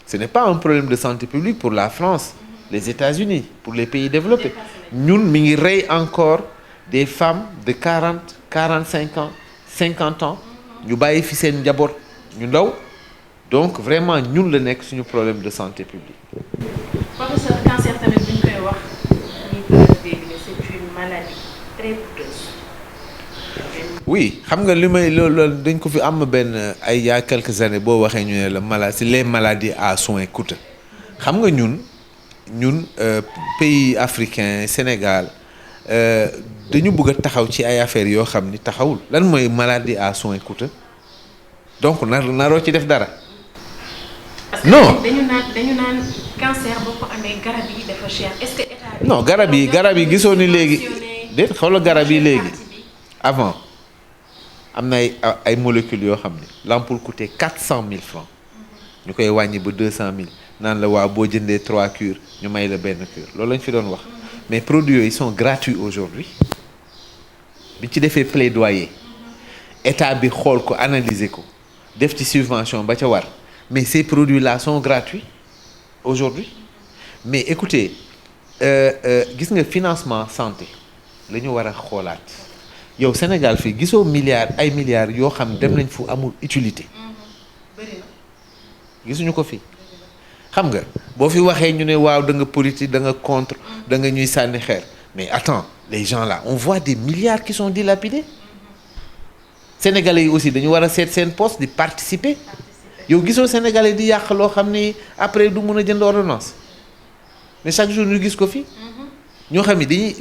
Ce n'est pas un problème de santé publique pour la France, les États-Unis, pour les pays développés. Ñun mi ngi rey encore des femmes de 40, 45 ans, 50 ans ñu bàyyi fi seen njaboot ñu ndaw. Donc vraiment ñun la nekk suñu problème de santé publique. Professeur, cancer tamit bu ñu koy wax ñuy gën a dégg ne c'est une maladie très coûteuse. Oui xam nga li may loolu dañ ko fi am benn ay il y a quelques années boo waxee ñu ne la maladie les maladies à soins coûteux xam nga ñun pays africain Sénégal dañu bëgg a taxaw ci ay affaires yoo xam ni taxawul lan mooy maladie à soins coûteux donc naroo ci def dara. Non dañu naan cancer boo ko amee garab yi dafa cher est-ce que état bi. non garab yi gisoo ni léegi déet xoolal garab yi léegi avant am na ay molécules yoo xam ne l'ampoule coûtait 400 000 francs ñu koy wàññi ba 200 000 naan la waa boo jëndee 3 cures ñu may la benn cure loolu lañ fi doon wax mais produits yooyu ils sont gratuits aujourd'hui bi ci defee plaidoyer état bi xool ko analyser ko def ci subvention ba ca war. Mais ces produits-là sont gratuits aujourd'hui. Mais écoutez, gis nga financement santé la ñu war a xoolaat yow Sénégal fii gisoo ay milliards yoo xam dem nañ fu amul utilité. Gisuñu ko fii. Xam nga boo fi waxee ñu ne waaw da nga politique da nga contre da nga ñuy sànni xeer mais attends les gens là on voit des milliards qui sont dilapidés. Sénégalais yi aussi dañu war a seet seen poste di participer. yow gisoo Sénégalais di yàq loo xam ni après du mun a jënd ordonnance mais chaque jour ñu gis ko fi ñoo xam ni dañuy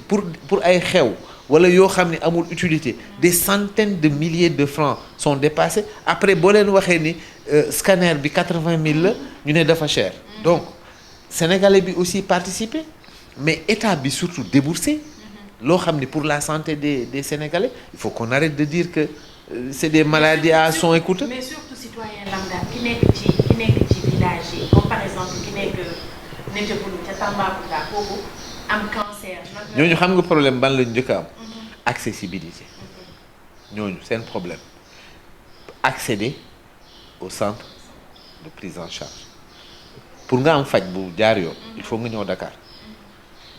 pour ay xew wala yoo xam ni amul utilité des centaines de milliers de francs sont dépassés après boo leen waxee ni scanner bi 80 000 la ñu ne dafa cher donc Sénégalais bi aussi participer mais état bi surtout débourser loo xam ni pour la santé des Sénégalais il faut qu'on arrête de dire que c'est des maladies à soins coûteux. Mais surtout citoyen lambda ki nekk ci village yi comme par exemple ki nekk Netebulu ca Tambacounda kooku am cancer. ñooñu xam nga problème ban lañu njëkk a am. accessibilité. ñooñu seen problème accéder au centre de prise en charge pour nga am faj bu jaar yoon il faut nga ñëw Dakar.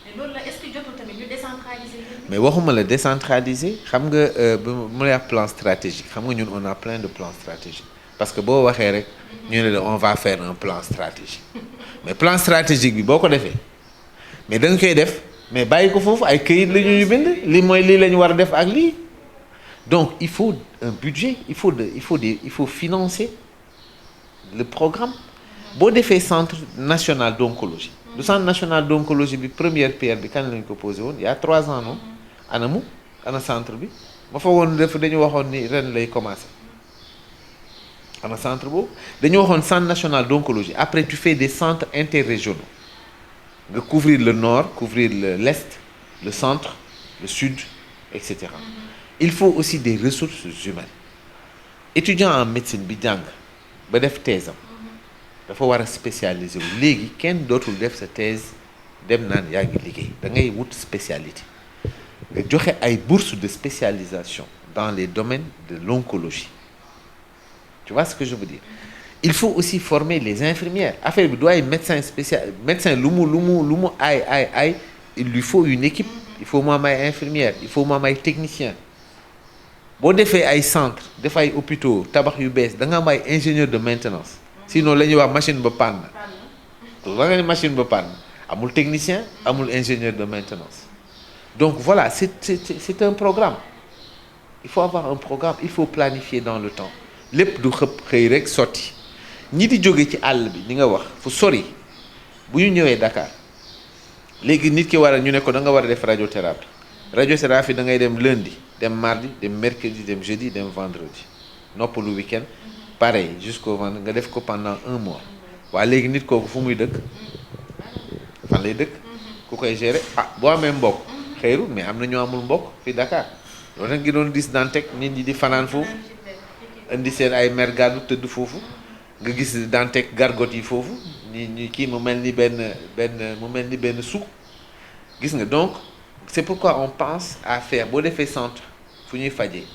mais loolu la est-ce que jotul tamit ñu décentraliser. mais waxuma la décentraliser xam nga mu lay wax plan stratégique xam nga ñun on a plein de plans stratégiques parce que boo waxee rek ñu ne la on va faire un plan stratégique mais plan stratégique bi boo ko defee mais da nga koy def mais bàyyi ko foofu ay këyit la ñuy bind lii mooy lii la ñu war a def ak lii donc il faut un budget il faut financer le programme boo defee centre national d'oncologie le centre national d'oncologie bi première pierre bi kan lañ ko posé woon il y a 3 ans non ana centre bi ma foogoon dañu waxoon ni ren lay commencer ana centre boobu dañu waxoon centre national d'oncologie après tu fais des centres interrégionaux nga couvrir le nord couvrir l'est le centre le sud etc. Il faut aussi des ressources humaines étudiant en médecine bi jàng ba def thèse am dafa war a spécialiser wu léegi kenn dootul def sa thèse dem naan yaa ngi liggéey da ngay wut spécialité nga joxe ay bourses de spécialisation dans les domaines de l'oncologie. Tu vois ce que je veux dire? Il faut aussi former les infirmières. Affaire bi doy médecin spécial médecin lu mu ay il lui faut une équipe. Il faut mu am ay infirmières, il faut mu am ay techniciens. Boo defee ay centres def ay hôpitaux tabax yu bees da nga am ay ingénieur de maintenance. Sinon la ñuy wax machine ba panne. Donc da nga ne machine ba panne amul technicien amul ingénieur de maintenance. Donc voilà, c'est un programme. Il faut avoir un programme, il faut planifier dans le temps. Lépp du xëy rek sotti. Ñi di jóge ci àll bi ni nga wax fu sori bu ñu ñëwee Dakar léegi nit ki war a ñu ne ko da nga war a def radiothérapie radiothérapie da ngay dem lundi dem mardi dem mercredi dem jeudi dem vendredi noppalu week-end pareil jusqu'au vendredi nga def ko pendant 1 mois waa léegi nit kooku fu muy dëkk fan lay dëkk ku koy gérer boo amee mbokk xëyru mais am na ñoo amul mbokk fi Dakar loolu nag ngi doon gis Dantec nit ñi di fanaan foofu indi seen ay mer gàddu tëdd foofu nga gis Dantec gargote yi foofu ñi kii mu mel ni benn suuf gis nga. Donc c'est pourquoi on pense à faire boo defee centre fu ñuy fajee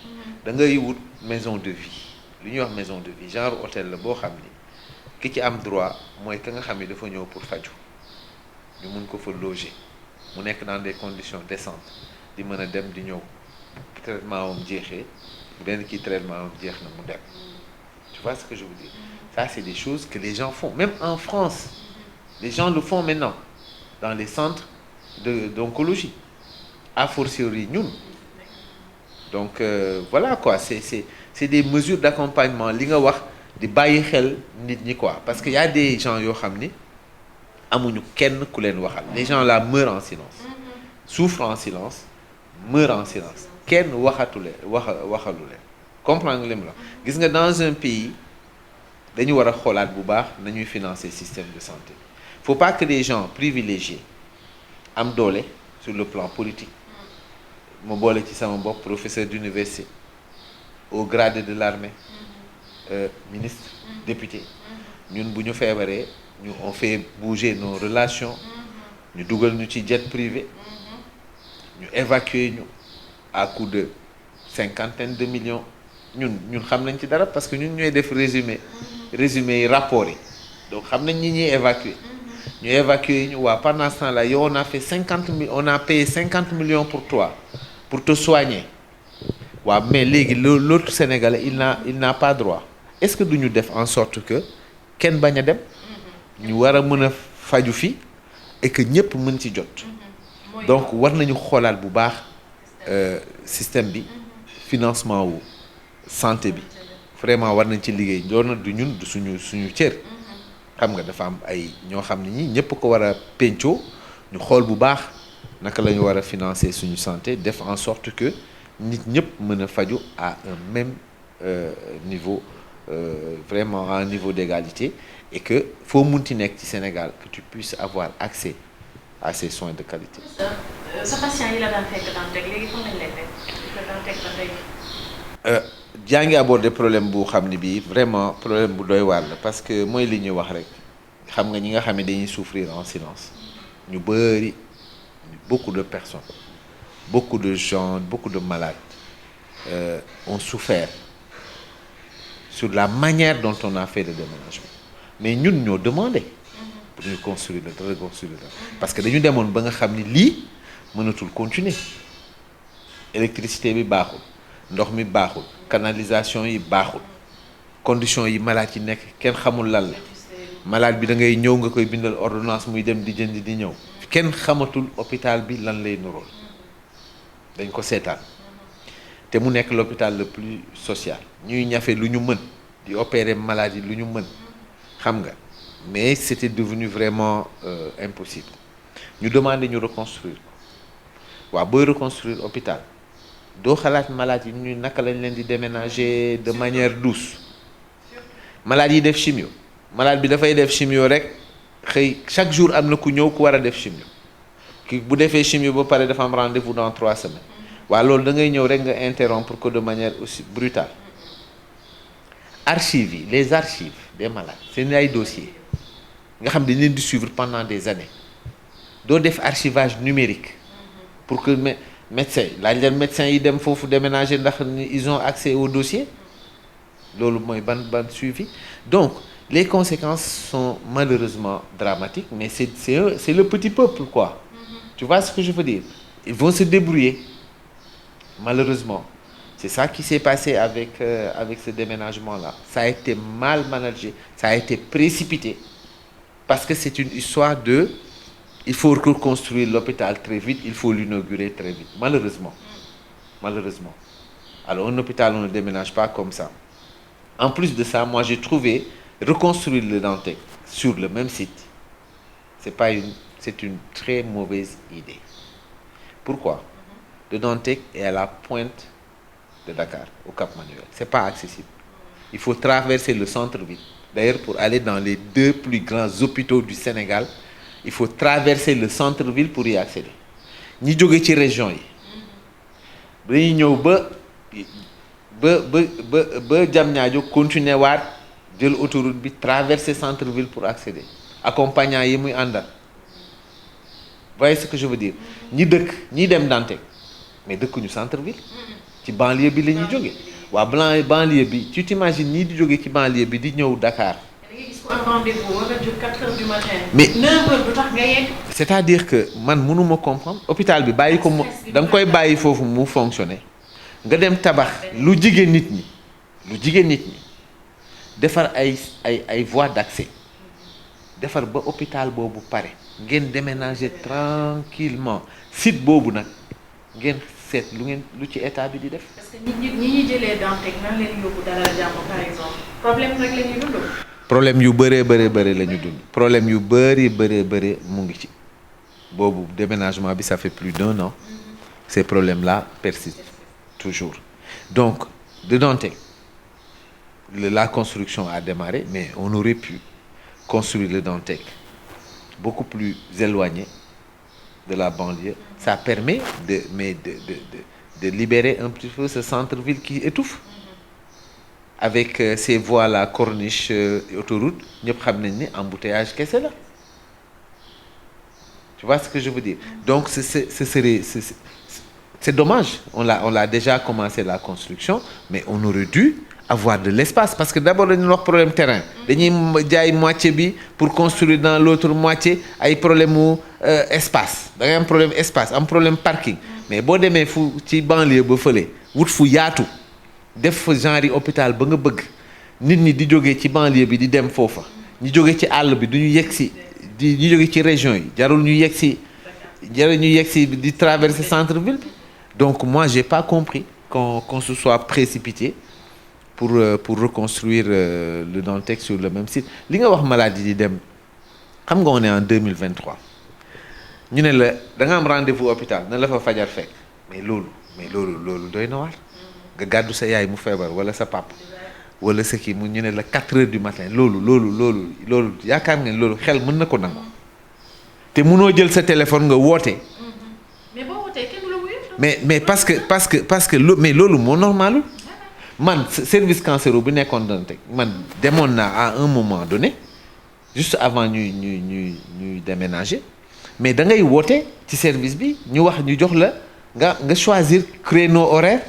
da ngay wut maison de vie lu ñuy wax maison de vie genre hôtel la boo xam ni ki ci am droit mooy ka nga xam ni dafa ñëw pour faju ñu mun ko fa loger mu nekk dans des conditions décentes di mën a dem di ñëw traitement am jeexee benn kii traitement am jeex na mu dem. Tu vois ce que je veux dire? Ça, c'est des choses que les gens font. Même en France, les gens le font maintenant dans les centres d'oncologie. A fortiori, ñun. Donc, voilà quoi. C'est des mesures d'accompagnement. Li nga wax di bàyyi xel nit ñi quoi. Parce qu'il y a des gens yoo xam ni amuñu kenn ku leen waxal. Les gens là meurent en silence. Souffrent en silence. Meurent en silence. Kenn waxalu leen. Comprendre nga li mu la gis nga dans un pays dañu war a xoolaat bu baax nañuy financer système de santé. Faut pas que les gens privilégiés am doole sur le plan politique ma boole ci sama bopp professeur d'université au grade de l'armée ministre député ñun bu ñu feebaree ñu on fait bouger nos relations ñu dugal ñu ci jet privé ñu évacuer ñu à coût de 50 millions. ñun xam nañ ci dara parce que ñun ñooy def résumé yi rapport yi donc xam nañ ñi ñuy évacuer ñu évacuer ñu waa pendant ce temps-là yow on a payé 50 millions pour toi pour te soigner waaw mais léegi l'autre Sénégalais il n'a pas droit. Est-ce que duñu def en sorte que kenn bañ a dem ñu war a mën a faju fi et que ñëpp mën ci jot. Donc war nañu xoolaat bu baax système bi financement wu santé bi vraiment war nañ ci liggéey doon na du ñun du suñu cër. Xam nga dafa am ay ñoo xam ne ñi ñëpp ko war a pencoo ñu xool bu baax naka la ñu war a financer suñu santé def en sorte que nit ñëpp mën a faju à un même niveau vraiment à un niveau d'égalité et que foo munti nekk ci Sénégal que tu puisses avoir accès à ces soins de qualité. sa patient yi la daan fekk Dantec léegi fan lañ lay fekk Dantec ba tey. jaa ngi aborder problème bu xam ni bii vraiment problème bu doy waar la parce que mooy li ñuy wax rek xam nga ñi nga xam ne dañuy souffrir en silence ñu bëri beaucoup de personnes beaucoup de gens beaucoup de malades ont souffert sur la manière dont on a fait le déménagement mais ñun ñoo demandé pour ñu reconstruire parce que dañu demoon ba nga xam ni lii mënatul continuer électricité bi baaxul ndox mi baaxul canalisation yi baaxul conditions yi malade yi nekk kenn xamul lan la malade bi da ngay ñëw nga koy bindal ordonnance muy dem di jënd di ñëw kenn xamatul hôpital bi lan lay nurool dañ ko seetaan te mu nekk l'hôpital le plus social ñuy ñafe lu ñu mën di opérer malade yi lu ñu mën xam nga mais c'était devenu vraiment impossible ñu demandé ñu reconstruire ko waaw booy reconstruire hôpital doo xalaat malade yi ñu naka lañ leen di déménager de manière douce malade yi def chimio malade bi dafay def chimio rek xëy chaque jour am na ku ñëw ku war a def chimio ki bu defee chimio ba pare dafa am rendez-vous dans 3 semaines waaw loolu da ngay ñëw rek nga interrompre ko de manière aussi brutale. Archives yi les archives des malades seen ay dossiers nga xam dañ leen di suivre pendant des années doo def archivage numérique pour que médecin laaj leen médecin yi dem foofu déménager ndax ils ont accès au dossier loolu mooy ban suivi. Donc les conséquences sont malheureusement dramatiques, mais c'est le petit peuple quoi. Tu vois ce que je veux dire? Ils vont se débrouiller malheureusement. C'est ça qui s'est passé avec ce déménagement-là. Ça a été mal managé, ça a été précipité, parce que c'est une histoire de il faut reconstruire l'hôpital très vite, il faut l'inaugurer très vite. Malheureusement. Alors un hôpital, on ne déménage pas comme ça. En plus de ça, moi j'ai trouvé reconstruire le Dantec sur le même site, c'est une très mauvaise idée. Pourquoi? Le Dantec est à la pointe de Dakar, au Cap Manuel. C'est pas accessible. Il faut traverser le centre-ville. D'ailleurs, pour aller dans les 2 plus grands hôpitaux du Sénégal, il faut traverser le centre-ville pour y accéder. ñi jóge ci région yi dañuy ñëw ba Diamniadio continuer waat jël autoroute bi traverser centre-ville pour accéder accompagnant yi muy àndal. Voyez ce que je veux dire? ñi dem Dantec mais dëkkuñu centre-ville, ci banlieue bi la ñuy jóge. waa banlieue bi tu t'imagines ñii di jóge ci banlieue bi di ñëw Dakar. Mais 9 heures du tax nga yegg. c'est-à-dire que man mënuma comprendre hôpital bi bàyyi ko mu da nga koy bàyyi foofu mu fonctionner nga dem tabax lu jigéen nit ñi defar ay voies d'accès defar ba hôpital boobu pare ngeen déménager tranquillement site boobu nag ngeen seet lu ci état bi di def. parce que ñi jëlee Dantec nan leen yóbbu Dalal Jàmm par exemple problème rek la ñuy dund. problème yu bëree la ñu dund problème yu bëri mu ngi ci boobu déménagement bi ça fait plus d'1 an. Ces problèmes-là persistent toujours. Donc de Dantec la construction a démarré, mais on aurait pu construire le Dantec beaucoup plus éloigné de la banlieue. Ça permet de libérer un petit peu ce centre-ville qui étouffe. Avec ces voies-là, corniche, autoroute, ñëpp xam nañ ni embouteillage kese la. Tu vois ce que je veux dire? Donc c'est dommage. On l'a déjà commencé la construction, mais on aurait dû avoir de l'espace parce que d'abord dañu wax problème terrain. dañuy jaay moitié bi pour construire dans l'autre moitié ay problème mu espace. da ngay am problème espace am problème parking. mais boo demee fu ci banlieue ba fële wut fu yaatu. def fa genre yi hôpital ba nga bëgg nit ñi di jógee ci banlieue bi di dem foofa ñu jógee ci àll bi du ñu yegg si ñu jógee ci région yi jarul ñu yegg si di traverser centre-ville bi. Donc moi j'ai pas compris qu'on se soit précipité pour reconstruire le Dantec sur le même site. Li nga wax maladie di dem xam nga on est en 2023 ñu ne la da nga am rendez-vous hôpital na la fa fajar fekk mais loolu doy na waar. nga gàddu sa yaay mu feebar wala sa papa wala sa kii mu ñu ne la 4 heures du matin loolu yaakaar ngeen loolu xel mën na ko nangu te mënoo jël sa téléphone nga woote. mais boo wootee kenn du la wuyu. mais parce que mais loolu moo normalul man service cancéro bu nekkoon Dantec man demoon naa à un moment donné juste avant ñuy déménager mais da ngay woote ci service bi ñu jox la nga choisir créneau horaire.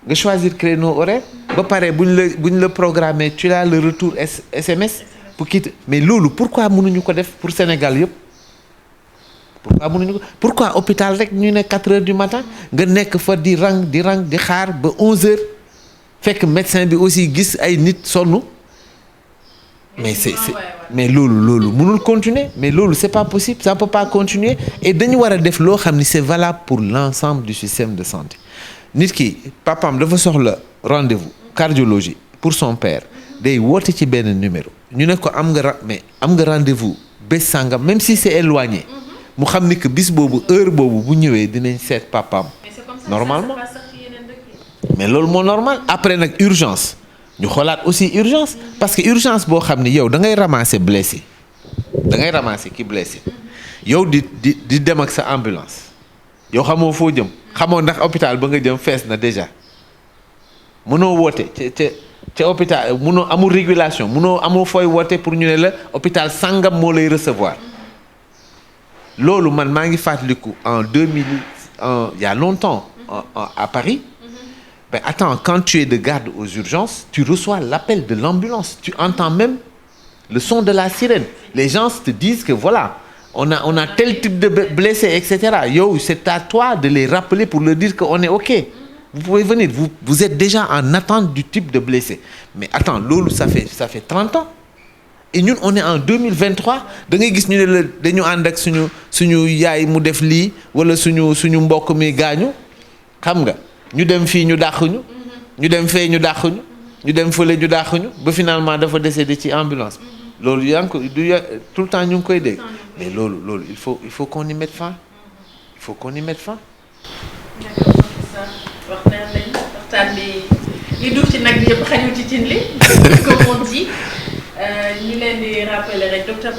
nga choisir créneau horaire ba pare buñ la programmer tu as le retour SMS pour quitter mais loolu pourquoi mënuñu ko def pour Sénégal yëpp pourquoi hôpital rek ñu ne 4 heures du matin nga nekk fa di rang di xaar ba 11 heures fekk médecin bi aussi gis ay nit sonn mais loolu mënul continuer mais loolu c'est pas possible ça peut pas continuer et dañu war a def loo xam ni c'est valable pour l'ensemble du système de santé. Nit ki papaam dafa soxla rendez-vous cardiologie pour son père day woote ci benn numéro ñu ne ko am nga rendez-vous bés sangam même si c'est éloigné mu xam ni que bis boobu heure boobu bu ñëwee dinañ seet papaam normalement mais loolu moo normal après nag urgence ñu xoolaat aussi urgence parce que urgence boo xam ni yow da ngay ramasser blessé da ngay ramasser ki blessé yow di dem ak sa ambulance yow xamoo foo jëm xamoo ndax hôpital ba nga jëm fees na déjà mënoo woote ca hôpital munoo amul régulation munoo amoo fooy woote pour ñu ne la hôpital sangam moo lay recevoir loolu man maa ngi fàttaliku en 2000 il y a longtemps à Paris. Ben attends, quand tu es de garde aux urgences, tu reçois l'appel de l'ambulance. Tu entends même le son de la sirène. Les gens te disent que voilà, on a tel type de blessé, etc. Yo, c'est à toi de les rappeler pour leur dire qu'on est OK. Vous pouvez venir. Vous êtes déjà en attente du type de blessé. Mais attends, lolo, ça fait 30 ans. Et nous, on est en 2023. Da ngay gis ñu ne la dañu ànd ak suñu yaay mu def lii wala suñu mbokk mi gaañu xam nga. ñu dem fii ñu dàquñu ñu dem fee ñu dàquñu ñu dem fële ñu dàquñu ba finalement dafa décédé ci ambulance loolu yaa ngi ko tout le temps ñu ngi koy dégg mais loolu il faut qu'on y mette fin il faut qu'on y mette fin. waxtaan bi li dugg ci nag bi yëpp xajul ci cin li comme on dit ñu leen di rappeler rek docteur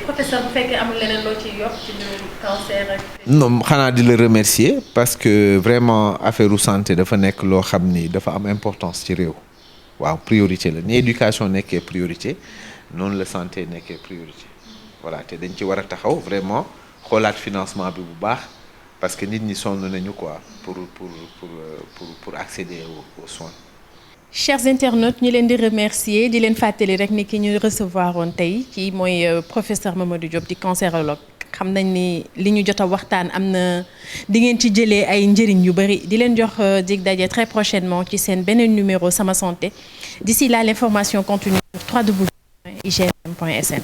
professeur bu fekkee amul leneen loo ciy yokk ci mbirum cancer ak. non xanaa di la remercier parce que vraiment affaire santé dafa nekk loo xam ni dafa am importance ci réew waaw priorité la ni éducation nekkee priorité noonu la santé nekkee priorité voilà te dañ ci war a taxaw vraiment xoolaat financement bi bu baax parce que nit ñi sonn nañu quoi pour accéder aux soins. Chers internautes ñu leen di remercier di leen fàttali rek ni ki ñu recevoir woon tey ci mooy professeur Mamadou Diop di cancérologue xam nañ ni li ñu jot a waxtaan am na di ngeen ci jëlee ay njëriñ yu bari di leen jox dig daje très prochainement ci seen beneen numéro Sama Santé d'ici là l'information continue sur www.igfm.sn.